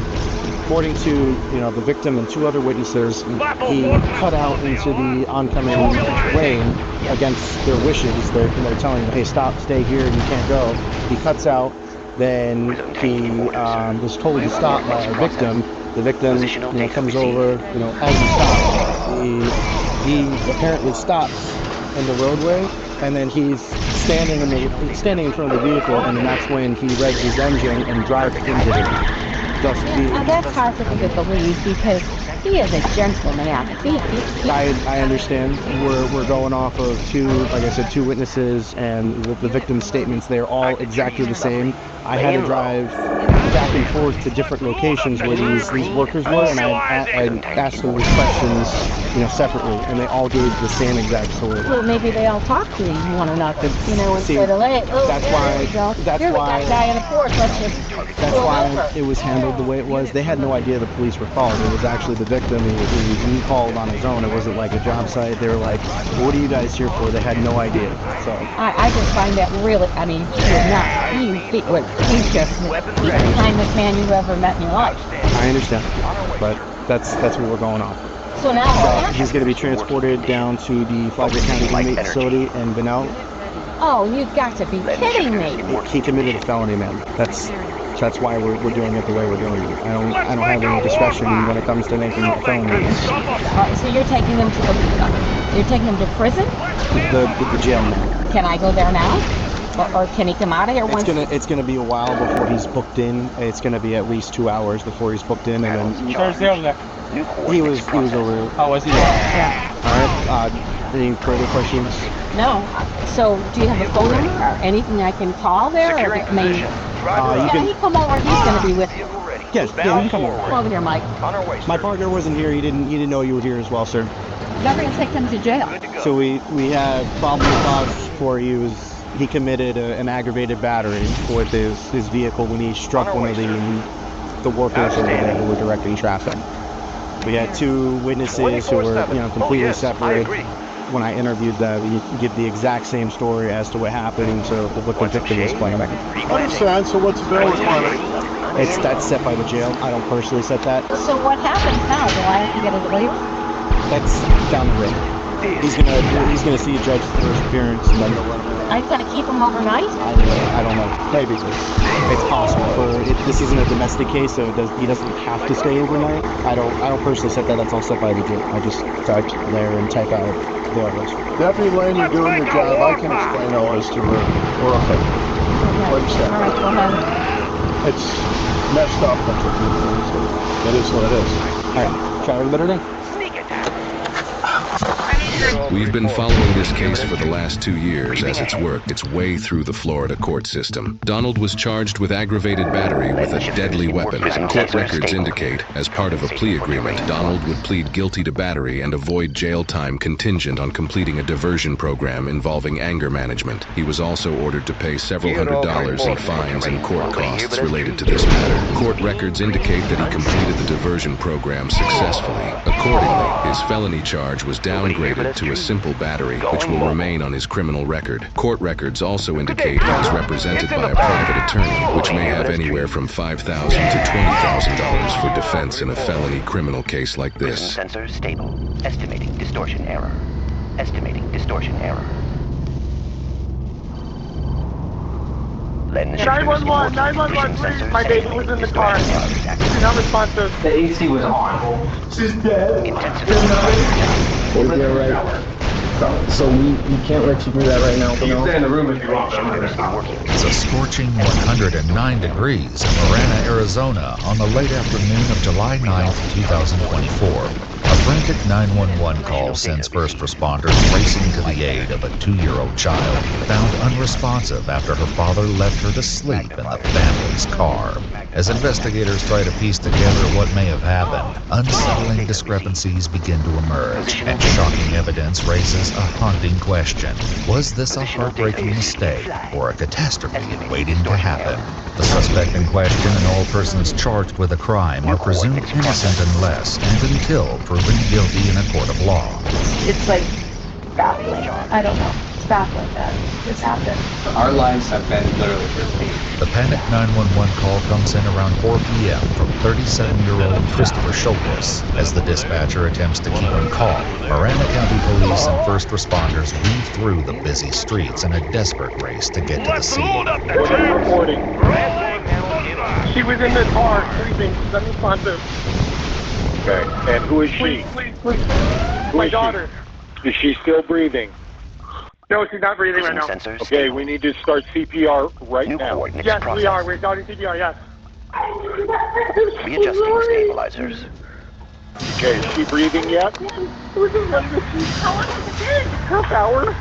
Speaker 18: according to the victim and two other witnesses, he cut out into the oncoming rain against their wishes. They're telling him, "Hey, stop, stay here, you can't go." He cuts out. Then he was told to stop by our victim. The victim, comes over, as he stops. He apparently stops in the roadway, and then he's standing in front of the vehicle, and then that's when he revs his engine and drives into it.
Speaker 2: That's hard for me to believe because he is a gentleman.
Speaker 18: I understand. We're going off of two witnesses, and the victim's statements. They're all exactly the same. I had to drive back and forth to different locations where these workers were, and I asked them these questions, separately, and they all gave the same exact story.
Speaker 2: Well, maybe they all talk to one another, instead of, "Hey,
Speaker 18: that's why
Speaker 2: guy in a Porsche, let's just
Speaker 18: That's why it was handled the way it was. They had no idea the police were called. It was actually the victim. He called on his own. It wasn't like a job site. They were like, "What are you guys here for?" They had no idea. So
Speaker 2: I just find that really, he's just the kindest man you've ever met in your life.
Speaker 18: I understand, but that's what we're going on.
Speaker 2: So now
Speaker 18: he's going to be transported down to the Flagler County Inmate Facility in Benel.
Speaker 2: Oh, you've got to be kidding me!
Speaker 18: He committed a felony, man. That's why we're doing it the way we're doing it. I don't have any discretion when it comes to making felonies.
Speaker 2: So you're taking them to prison?
Speaker 18: The jail now.
Speaker 2: Can I go there now? Or can he come out of here once?
Speaker 18: It's gonna be a while before he's booked in. It's gonna be at least 2 hours before he's booked in, and then he was over.
Speaker 1: Oh, was he?
Speaker 2: Yeah.
Speaker 18: All right. Any further questions?
Speaker 2: No. So do you have a phone number or anything I can call there? Or can he come over? He's gonna be with you.
Speaker 18: Yes. Yeah, you can come over.
Speaker 2: Come over here, Mike.
Speaker 18: My partner wasn't here. He didn't know you were here as well, sir.
Speaker 2: Never gonna take him to jail.
Speaker 18: So we have probable cause for you. He committed an aggravated battery with his vehicle when he struck one of the workers over there who were directing traffic. We had two witnesses who were completely separate. When I interviewed them, you give the exact same story as to what happened, so what the victim was claiming.
Speaker 21: I understand. So what's the bail requirement?
Speaker 18: That's set by the jail. I don't personally set that.
Speaker 2: So what happens now? Do I have to get a waiver?
Speaker 18: That's down the road. He's gonna see a judge for first appearance, and then
Speaker 2: I'm gonna keep him overnight?
Speaker 18: I don't know. Maybe it's possible. This isn't a domestic case, so he doesn't have to stay overnight. I don't personally set that. That's all set by the jail. I just type there and type out the orders.
Speaker 21: Deputy Lane, you're doing your job. I can explain all this to her. We're okay. What do you say?
Speaker 2: All right, go ahead.
Speaker 21: It's messed up. That's what it is what it is.
Speaker 18: All right. Try a better day.
Speaker 16: We've been following this case for the last 2 years as it's worked its way through the Florida court system. Donald was charged with aggravated battery with a deadly weapon. Court records indicate, as part of a plea agreement, Donald would plead guilty to battery and avoid jail time contingent on completing a diversion program involving anger management. He was also ordered to pay several $100s in fines and court costs related to this matter. Court records indicate that he completed the diversion program successfully. Accordingly, his felony charge was downgraded to a simple battery, which will remain on his criminal record. Court records also indicate he was represented by a private attorney, which may have anywhere from $5,000 to $20,000 for defense in a felony criminal case like this.
Speaker 13: Sensors stable. Estimating distortion error. Estimating distortion error.
Speaker 17: 911, please. My baby was in the car. She's not responsive.
Speaker 1: The AC was on.
Speaker 17: She's dead.
Speaker 13: Intensive.
Speaker 21: We'll be all right.
Speaker 3: So we can't let you do that right now. You can stay in the room if you want.
Speaker 1: It's a scorching 109 degrees in Marana, Arizona on the late afternoon of July 9th, 2024. A frantic 911 call sends first responders racing to the aid of a 2-year-old child found unresponsive after her father left her to sleep in the family's car. As investigators try to piece together what may have happened, unsettling discrepancies begin to emerge, and shocking evidence raises a haunting question. Was this a heartbreaking mistake or a catastrophe waiting to happen? The suspect in question and all persons charged with a crime are presumed innocent unless and until proven guilty in a court of law.
Speaker 17: It's like baffling. I don't know. It's baffling that this happened.
Speaker 19: Our lives have been literally risky.
Speaker 1: The panicked 911 call comes in around 4 p.m. from 37-year-old Christopher Schultes. As the dispatcher attempts to keep him calm, Marana County Police and first responders weave through the busy streets in a desperate race to get to the scene.
Speaker 17: Reporting. She was in the car, sleeping. She's unresponsive.
Speaker 9: Okay, and who is she?
Speaker 17: Please. My daughter.
Speaker 9: Is she still breathing?
Speaker 17: No, she's not breathing right now.
Speaker 9: Okay, we need to start CPR right now.
Speaker 17: Yes, we are. We're starting CPR, yes.
Speaker 13: Readjusting stabilizers.
Speaker 9: Okay, is she breathing yet?
Speaker 17: Half hour.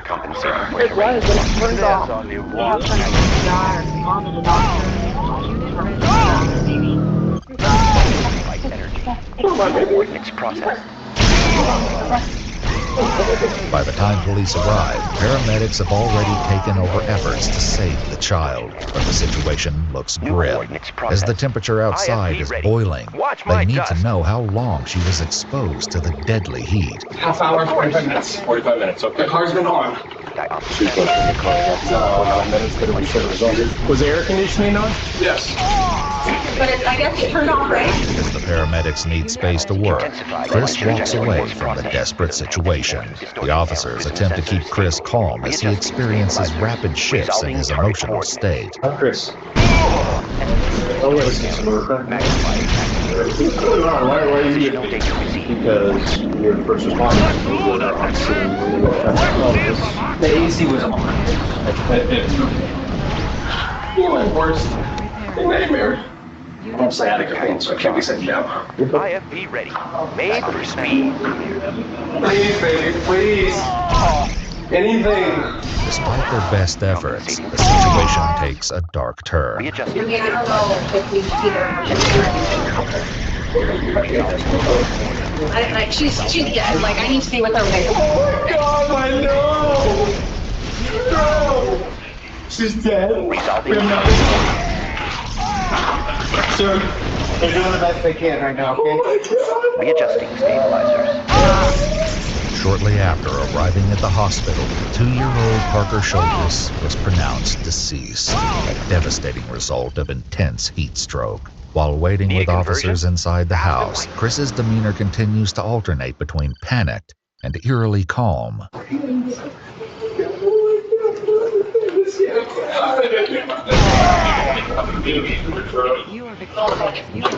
Speaker 13: Compensating.
Speaker 17: It was, but it turned off.
Speaker 13: Light energy. Coordinates processed.
Speaker 1: By the time police arrive, paramedics have already taken over efforts to save the child, but the situation looks grim. As the temperature outside is boiling, they need to know how long she was exposed to the deadly heat.
Speaker 3: Half hour, 45 minutes. 45 minutes, okay. The car's been on. 9 minutes, but we should have resolved it. Was the air conditioning on? Yes.
Speaker 17: But I guess it turned off, right?
Speaker 1: As the paramedics need space to work, Chris walks away from the desperate situation. The officers attempt to keep Chris calm as he experiences rapid shifts in his emotional state.
Speaker 3: Chris. Oh, wait, let's get some more. What's going on? Why are you here? Because you're the first responder.
Speaker 19: The AC was on.
Speaker 3: You're my worst nightmare. I'm sciatica pain, so I can't be sitting down.
Speaker 13: IFV ready. Made for speed.
Speaker 3: Please, baby, please. Anything.
Speaker 1: Despite their best efforts, the situation takes a dark turn.
Speaker 17: I mean, I don't know if we either. She's dead. Like, I need to be with her.
Speaker 3: Oh my God, I know. No. She's dead.
Speaker 9: Sir, they're doing the best they can right now, okay?
Speaker 13: Readjusting stabilizers.
Speaker 1: Shortly after arriving at the hospital, 2-year-old Parker Schultes was pronounced deceased, a devastating result of intense heat stroke. While waiting with officers inside the house, Chris's demeanor continues to alternate between panicked and eerily calm.
Speaker 12: You are victorious. You are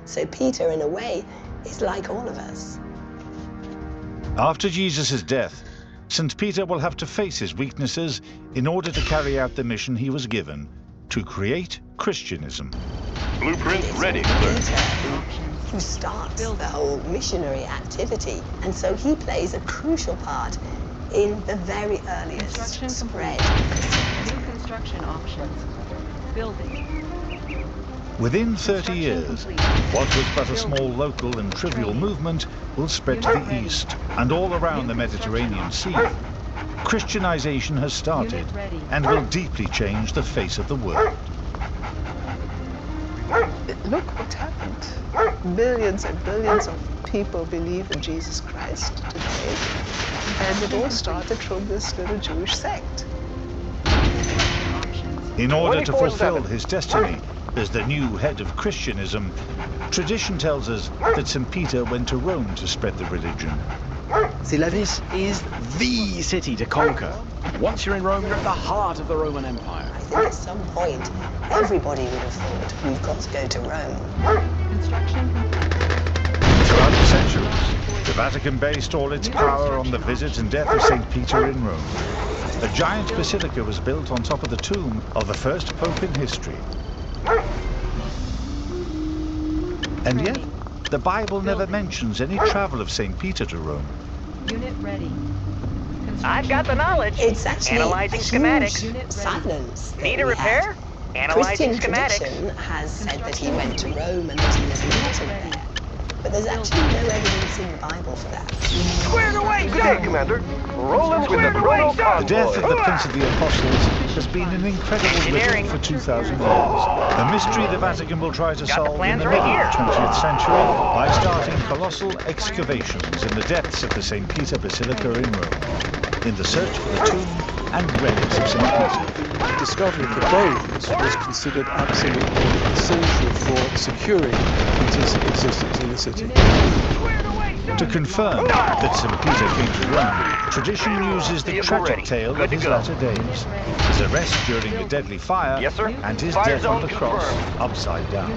Speaker 23: So Peter, in a way, is like all of us.
Speaker 24: After Jesus' death, St. Peter will have to face his weaknesses in order to carry out the mission he was given, to create Christianism.
Speaker 23: Blueprint ready, Peter, who starts the whole missionary activity, and so he plays a crucial part in the very earliest spread.
Speaker 12: New construction options. Building.
Speaker 24: Within 30 years, what was but a small local and trivial movement will spread to the east and all around the Mediterranean Sea. Christianization has started and will deeply change the face of the world.
Speaker 25: Look what happened. Millions and billions of people believe in Jesus Christ today. And it all started from this little Jewish sect.
Speaker 24: In order to fulfill his destiny, as the new head of Christianism, tradition tells us that St. Peter went to Rome to spread the religion.
Speaker 5: See, this is the city to conquer. Once you're in Rome, you're at the heart of the Roman Empire.
Speaker 23: I think at some point, everybody would have thought, we've got to go to Rome.
Speaker 24: Throughout the centuries, the Vatican based all its power on the visit and death of St. Peter in Rome. A giant basilica was built on top of the tomb of the first pope in history. And yet, the Bible never mentions any travel of St. Peter to Rome.
Speaker 12: Unit ready.
Speaker 23: I've got the knowledge. It's actually analyzing schematics. Silence.
Speaker 13: Need a repair? Analyzing
Speaker 23: Christian
Speaker 13: schematics.
Speaker 23: tradition has said that he went to Rome and that he was martyred there. But there's actually no evidence in the Bible for that.
Speaker 13: Squared away, good day, Commander. Rolling with the chrono
Speaker 24: The death of the Prince of the Apostles has been an incredible riddle for 2,000 years. A mystery the Vatican will try to solve in the middle of the 20th century by starting colossal excavations in the depths of the St. Peter Basilica in Rome, in the search for the tomb and relics of St. Peter.
Speaker 18: The discovery of the bones was considered absolutely essential for securing Peter's existence in the city.
Speaker 24: To confirm that St. Peter came to Rome, tradition uses the tragic tale of his latter days, his arrest during a deadly fire, and his death on the cross, upside down.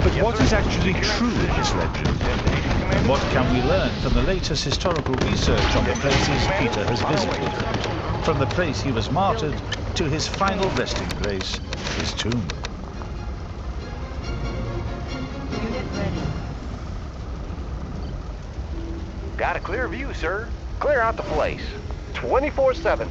Speaker 24: But what is actually true in this legend? And what can we learn from the latest historical research on the places Peter has visited? From the place he was martyred to his final resting place, his tomb.
Speaker 12: Unit ready.
Speaker 13: Got a clear view, sir. Clear out the place. 24/7.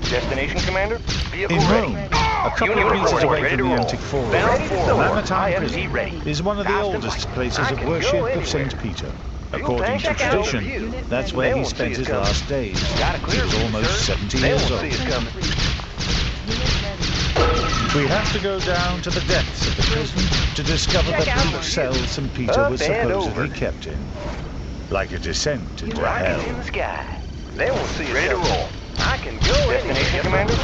Speaker 13: Destination, Commander? Vehicle
Speaker 24: In
Speaker 13: ready.
Speaker 24: Rome, a couple of meters away from the Antic Forum, the Lamatine prison is one of the oldest places of worship of St. Peter. According to tradition, that's where he spent his last days. He was almost 70 years old. We have to go down to the depths of the prison to discover the bleak cell St. Peter was supposedly kept in. Like a descent into hell.
Speaker 13: In the sky. They won't see us. Ready to roll. I can go. Destination, Commander?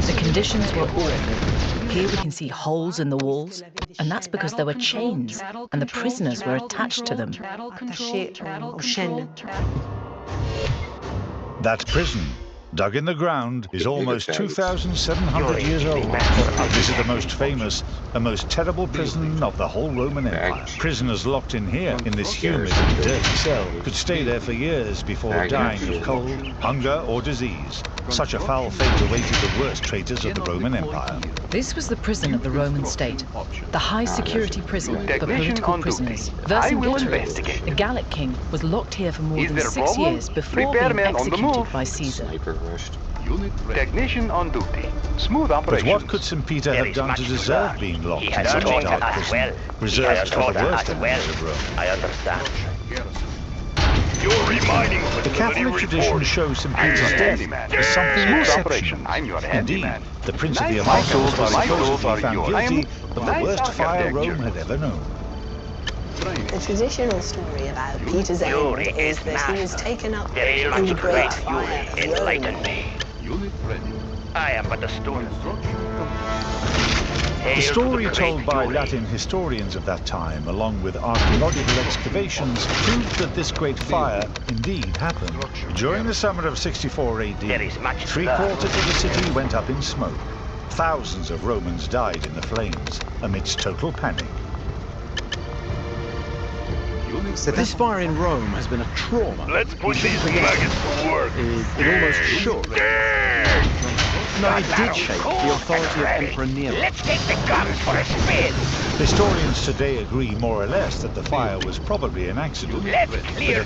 Speaker 7: The conditions were awful. Here we can see holes in the walls, and that's because there were chains, and the prisoners were attached to them.
Speaker 24: That prison, dug in the ground, is almost 2,700 years old. This is the most famous and most terrible prison of the whole Roman Empire. Prisoners locked in here, in this humid and dirty cell, could stay there for years before dying of cold, hunger, or disease. Such a foul fate awaited the worst traitors of the Roman Empire.
Speaker 7: This was the prison of the Roman state, the high-security prison for political prisoners. Vercingetorix, the Gallic king, was locked here for more than 6 years before being executed by Caesar.
Speaker 13: Technician on duty. Smooth operation.
Speaker 24: But what could St. Peter have done to deserve being locked in such a dark prison, reserved for the worst enemies of Rome?
Speaker 13: I understand. You're reminding
Speaker 24: the Catholic tradition shows St. Peter's death as something exceptional. Indeed, the Prince of the Apostles was supposedly found guilty of the worst fire Rome had ever known.
Speaker 23: The traditional story about Peter's end is that he was taken up in the great fire of
Speaker 13: Enlighten me. I am but a student.
Speaker 24: The story told by Latin historians of that time, along with archaeological excavations, proved that this great fire indeed happened. During the summer of 64 AD, 3/4 of the city went up in smoke. Thousands of Romans died in the flames, amidst total panic.
Speaker 5: This fire in Rome has been a trauma.
Speaker 13: Let's put these maggots to work.
Speaker 5: It almost shook. No, it did shake the authority of Emperor Nero.
Speaker 13: Let's take the guns for a spin.
Speaker 24: Historians today agree more or less that the fire was probably an accident. But at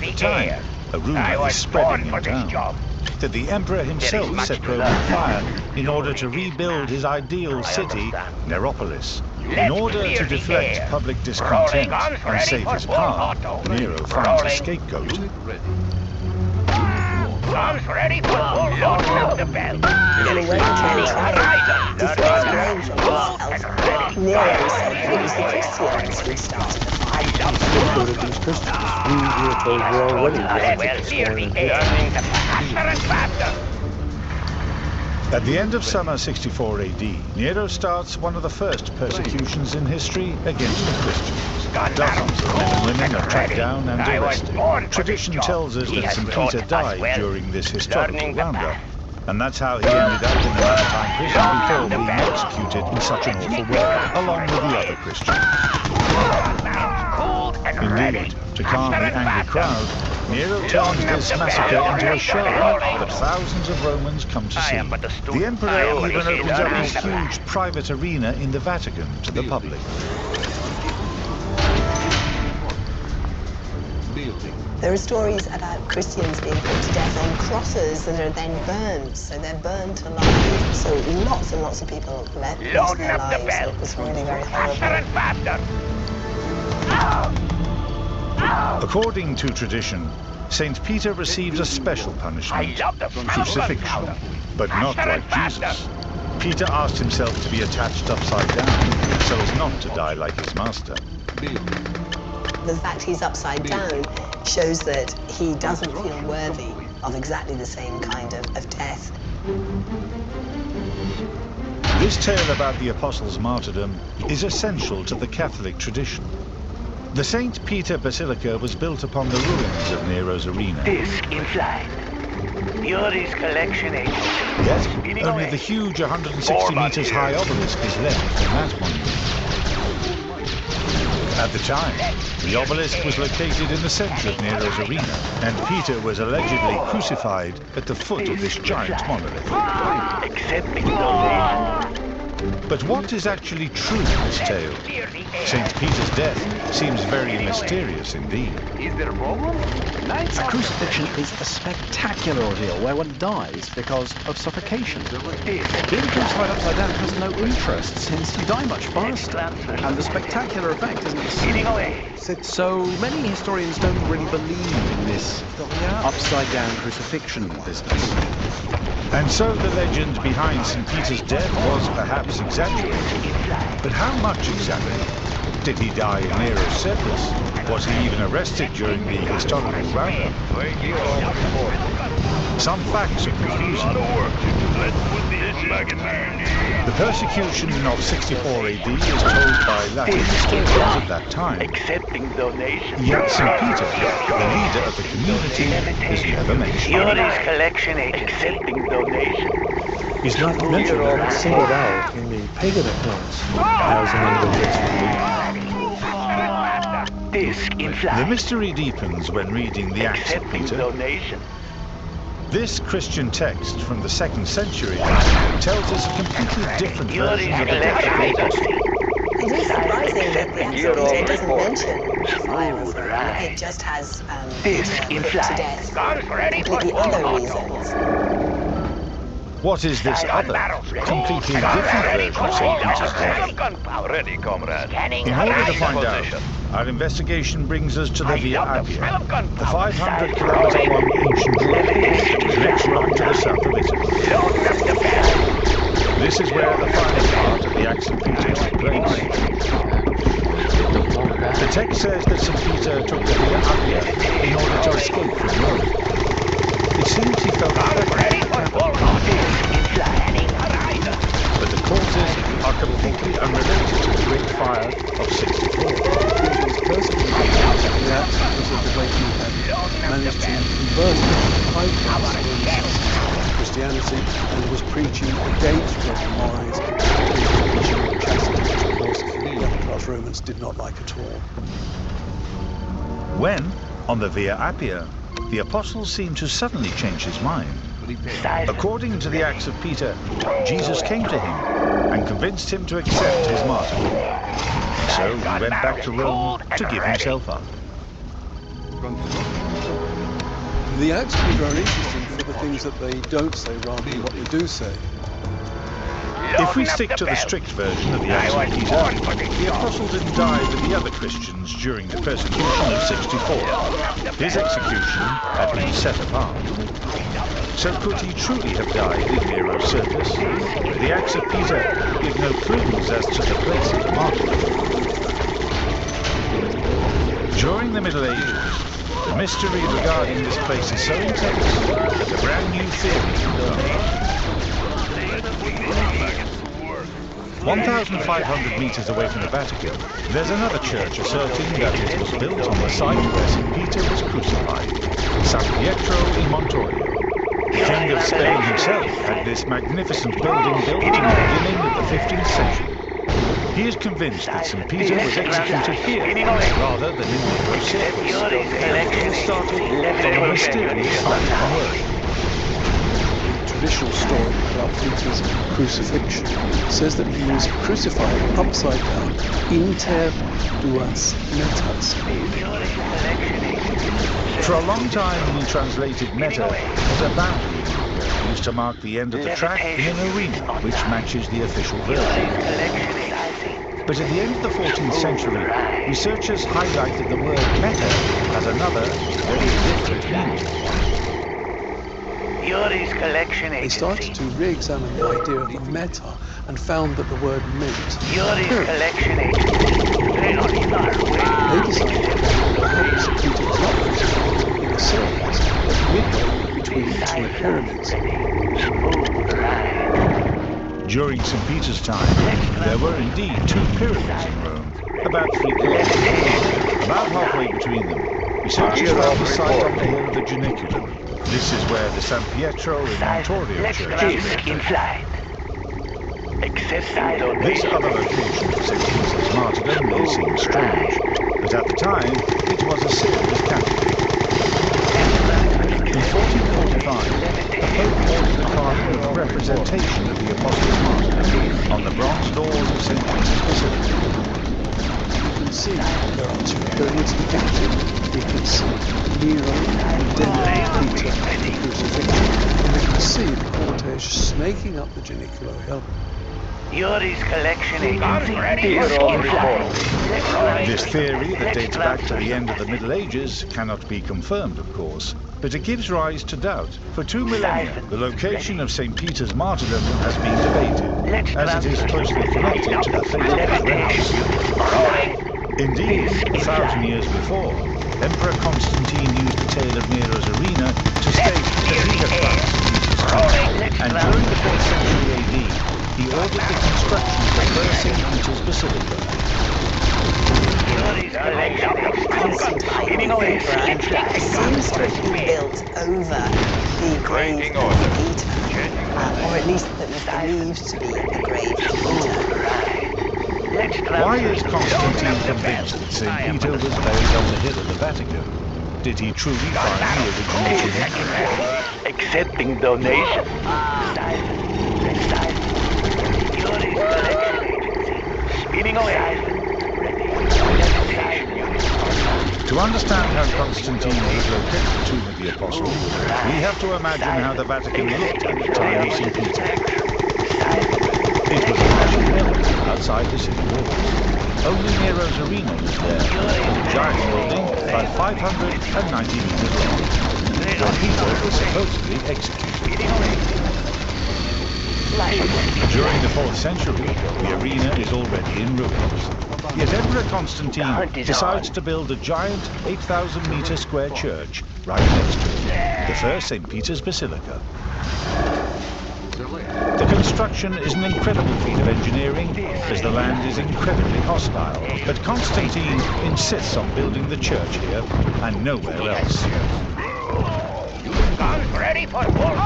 Speaker 24: the time, a rumor was spreading in town that the emperor himself set Rome on fire in order to rebuild his ideal city, Neropolis. In order to deflect public discontent and save his power, Nero finds a scapegoat.
Speaker 13: Guns ready for full load the bell.
Speaker 23: Nero said it was the Christians who started the fire.
Speaker 21: Scapegoated these Christians. We were told we're already
Speaker 13: Well, near the air, the faster and faster.
Speaker 24: At the end of summer 64 AD, Nero starts one of the first persecutions in history against the Christians. Dozens of men and women are tracked down and arrested. Tradition tells us that St. Peter died during this historical roundup, and that's how he ended up in the maritime prison before being executed in such an awful way, along with the other Christians. Indeed, to calm the angry crowd, Nero turns this massacre into a show that thousands of Romans come to see. The Emperor even opens up his huge private arena in the Vatican to the public.
Speaker 23: There are stories about Christians being put to death on crosses that are then burned, so they're burned alive. So lots and lots of people lost their lives. So it was really very horrible.
Speaker 24: According to tradition, St. Peter receives a special punishment, crucifixion, but not like Jesus. Peter asked himself to be attached upside down, so as not to die like his master.
Speaker 23: The fact he's upside down shows that he doesn't feel worthy of exactly the same kind of death.
Speaker 24: This tale about the Apostles' martyrdom is essential to the Catholic tradition. The St. Peter Basilica was built upon the ruins of Nero's arena.
Speaker 13: Disc in flight. Yuri's collection agency.
Speaker 24: Yet, only the huge 160 meters high obelisk is left in that monument. At the time, the obelisk was located in the center of Nero's arena, and Peter was allegedly crucified at the foot of this giant monolith. But what is actually true in this tale? St. Peter's death seems very mysterious indeed.
Speaker 13: Is there a problem?
Speaker 5: A crucifixion is a spectacular ordeal where one dies because of suffocation. Being crucified upside down has no interest since you die much faster, and the spectacular effect isn't the same. So many historians don't really believe in this upside down crucifixion business.
Speaker 24: And so the legend behind St. Peter's death was perhaps exaggerated. But how much exaggerated? Did he die in Nero's circus? Was he even arrested during the historical roundup? Some facts are confusing. The persecution of 64 AD is told by Latin historians at that time. Yet St. Peter, the leader of the community, is never mentioned.
Speaker 13: Yuri's collection accepting donation.
Speaker 21: He's not mentioned or singled out in the pagan accounts as an individual.
Speaker 13: Disc in flight.
Speaker 24: The mystery deepens when reading the Acts of Peter. This Christian text from the 2nd century tells us a completely different version of the death of the apostle.
Speaker 23: It is surprising that the Acts of Peter doesn't mention fire as well. It just has Peter put to death for completely other reasons.
Speaker 24: What is this other, completely different version of St. Peter's death? In order to find out, our investigation brings us to the Via Appia, the 500-kilometer-long ancient route which connects Rome to the south of Italy. This is where the final part of the Acts of Peter took place. The text says that St. Peter took the Via Appia in order to escape from Rome. It seems he felt threatened. But the causes are completely unrelated to the Great Fire of 64.
Speaker 18: Because of the way he had managed to convert high Christianity and was preaching against compromise, preaching chastity, which of course the upper-class Romans did not like at all.
Speaker 24: When, on the Via Appia, the apostle seemed to suddenly change his mind. According to the Acts of Peter, Jesus came to him and convinced him to accept his martyrdom. So he went back to Rome to give himself up.
Speaker 18: The Acts of Peter are interesting for the things that they don't say rather than what they do say.
Speaker 24: If we stick to the strict version of the Acts of Peter, the apostle didn't die with the other Christians during the persecution of 64. His execution had been set apart. So could he truly have died in Nero's circus? The Acts of Peter give no clues as to the place of the martyrdom. During the Middle Ages, the mystery regarding this place is so intense that a brand new theory emerged. 1,500 meters away from the Vatican, there's another church asserting that it was built on the site where St. Peter was crucified, San Pietro in Montorio. The King of Spain himself had this magnificent building built in the beginning of the 15th century. He is convinced that St. Peter was executed here, rather than in Nero's circus. It started from a mysterious Latin word.
Speaker 4: Traditional story about Peter's crucifixion says that he was crucified upside down, inter duas metas.
Speaker 24: For a long time, we translated meta as a boundary, used to mark the end of the track in an arena, which matches the official version. But at the end of the 14th century, researchers highlighted the word meta as another, very different meaning.
Speaker 4: They started to re-examine the idea of meta and found that the word meant pyramid. They decided that the helps Peter was not crucified in a circus at midway between two pyramids.
Speaker 24: During St. Peter's time, there were indeed two pyramids in Rome, about 3 kilometers long, about halfway between them. Researchers found the site on the hill of the Janiculum. This is where the San Pietro in Montorio church is located. This other location for St. Peter's martyrdom may seem strange, but at the time, it was a serious casualty. In 1445, the Pope ordered the carving of a representation of the Apostle's martyrdom on the bronze doors of St. Peter's Basilica.
Speaker 4: You can see there are two pyramids depicted. We can see Nero condemning Peter to crucifixion, and we can see the cortege snaking up the Janiculo Hill.
Speaker 24: This theory, that dates back to the end of the Middle Ages, cannot be confirmed, of course, but it gives rise to doubt. For 2 millennia, the location of St. Peter's martyrdom has been debated, as it is closely connected to the fate of his realms. Indeed, 1,000 years before, Emperor Constantine used the tale of Nero's arena to state that he had found St. Peter's tomb, and during the 4th century AD, he ordered the construction of the first St. Peter's Basilica.
Speaker 23: Constantine, the emperor, seems to have been built over the grave of Peter, or at least that was believed to be the grave of Peter.
Speaker 24: Why is Constantine convinced that St. Peter was buried on the hill of the Vatican? Did he truly find the original tomb?
Speaker 13: Accepting donations. Spinning away.
Speaker 24: To understand how Constantine has located the tomb of the Apostle, we have to imagine how the Vatican looked at the time of St. Peter. It was a massive building outside the city walls. Only Nero's arena was there, a giant building about 590 meters long, where Peter was supposedly executed. During the 4th century, the arena is already in ruins. Yet Emperor Constantine decides to build a giant 8,000-meter square church right next to it, the first St. Peter's Basilica. The construction is an incredible feat of engineering, as the land is incredibly hostile, but Constantine insists on building the church here and nowhere else.
Speaker 13: Ready for war.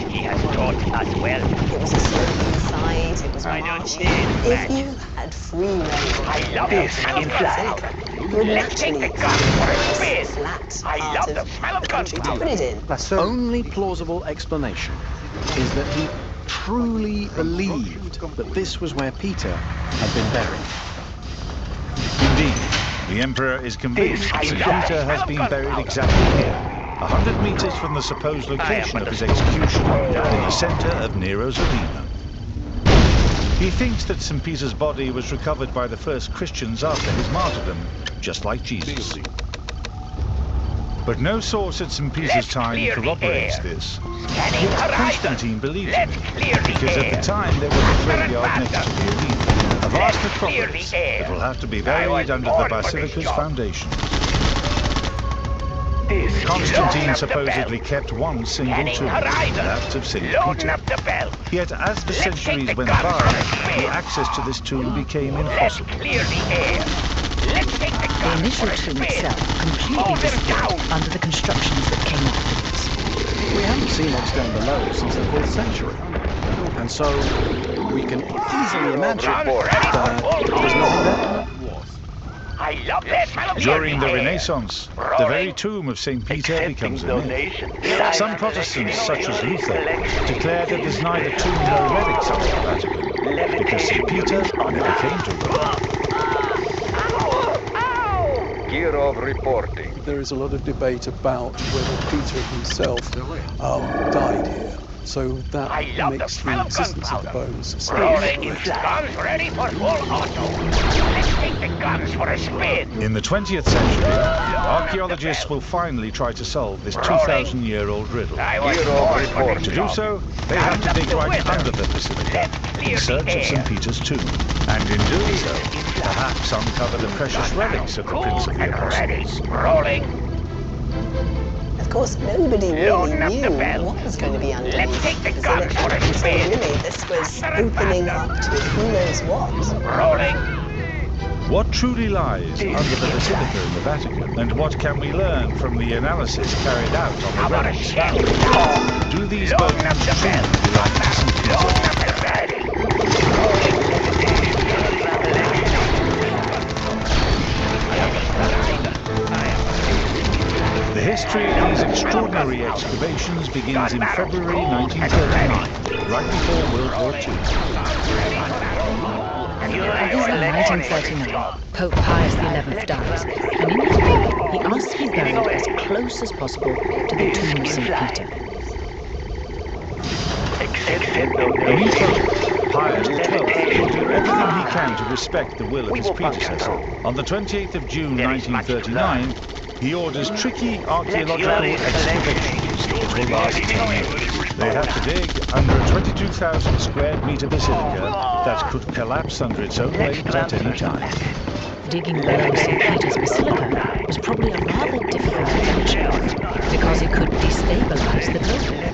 Speaker 13: He has taught us well.
Speaker 23: It was a sloping site, it was marshy. If you had free reign,
Speaker 13: I love the smell of gunpowder.
Speaker 23: Let's take the gun for a spin. I love the smell of gunpowder. Put it in.
Speaker 5: The only plausible explanation is that he truly believed that this was where Peter had been buried.
Speaker 24: Indeed, the Emperor is convinced that St. Peter has been buried exactly here, 100 meters from the supposed location of his execution, in the center of Nero's arena. He thinks that St. Peter's body was recovered by the first Christians after his martyrdom, just like Jesus. But no source at St. Peter's time corroborates this. Yet Constantine believes in it, because at the time there was a graveyard next to the arena, a vast necropolis that will have to be buried under the basilica's foundations. Constantine supposedly kept one single tomb, that of St. Peter. Yet as the centuries went by, the access to this tomb became impossible.
Speaker 7: The initial tomb itself completely disappeared under the constructions that came afterwards.
Speaker 5: We haven't seen what's down below since the 4th century. And so we can easily imagine that there's nothing there.
Speaker 24: During the Renaissance, the very tomb of St. Peter becomes a myth. Some Protestants, such as Luther, declared that there's neither tomb nor relics under the Vatican, because St. Peter never came to Rome.
Speaker 13: Gear of reporting.
Speaker 4: There is a lot of debate about whether Peter himself died here. So that makes the existence of the bones
Speaker 13: Ready for full auto. Let's take the guns for a spin.
Speaker 24: In the 20th century, archaeologists will finally try to solve this 2,000-year-old riddle. To do so, they have to dig right under the basilica in search of St. Peter's tomb, and in doing so, perhaps uncover the precious relics of the Prince of the Apostles.
Speaker 23: Of course, nobody really knew what was going to be underneath the basilica. So really, this was opening up to who knows what.
Speaker 24: What truly lies under the basilica in the Vatican, and what can we learn from the analysis carried out on the relics found? Do these bones truly belong to St. Peter? The history of these extraordinary excavations begins in February 1939, right before World War II.
Speaker 7: In 1939, Pope Pius XI dies, and in his will, he asks to be buried as close as possible to the tomb of St. Peter.
Speaker 24: The new Pope, Pius XII, will do everything he can to respect the will of his predecessor. On the 28th of June 1939, he orders tricky archaeological excavations which will last 10 years. They have to dig under a 22,000 square meter basilica that could collapse under its own weight at any time.
Speaker 7: Digging below St. Peter's Basilica was probably a rather difficult adventure, because it could destabilize the building.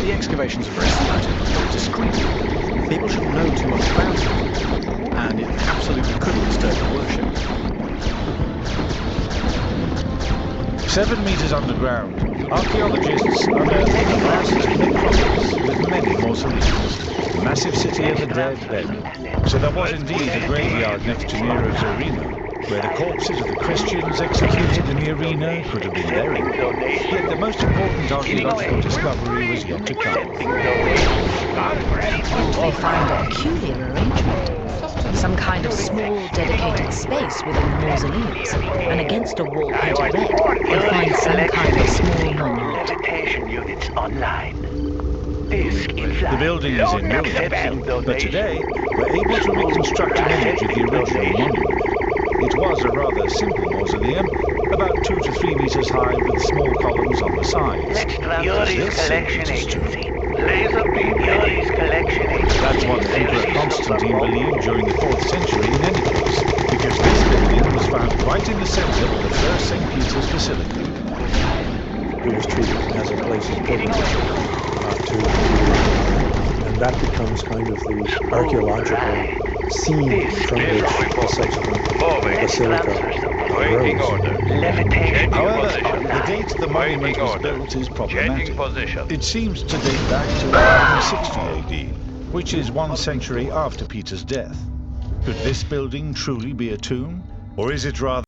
Speaker 5: The excavations are very systematic, very discreet. People shouldn't know too much about it, and it absolutely couldn't disturb the worship.
Speaker 24: 7 meters underground, archaeologists unearthed a vast necropolis with many mausoleums. The massive city of the dead then. So there was indeed a graveyard next to Nero's arena, where the corpses of the Christians executed in the arena could have been buried. Yet the most important archaeological discovery was yet to come.
Speaker 7: They find a peculiar arrangement. Some kind of small, dedicated space within the mausoleums, and against a wall painted red, they find some kind of small monument.
Speaker 24: The building is in ruins, but today we're able to reconstruct an image of the original monument. It was a rather simple mausoleum, about 2 to 3 meters high with small columns on the sides. That's what Emperor Constantine believed during the 4th century in any case, because this building was found right in the center of the first St. Peter's Basilica.
Speaker 21: It was treated as a place of pilgrimage and that becomes kind of the archaeological seed from which the subsequent basilica grows.
Speaker 24: However, the date the monument was built is problematic. It seems to date back to 1160 AD, which is 1 century after Peter's death. Could this building truly be a tomb, or is it rather...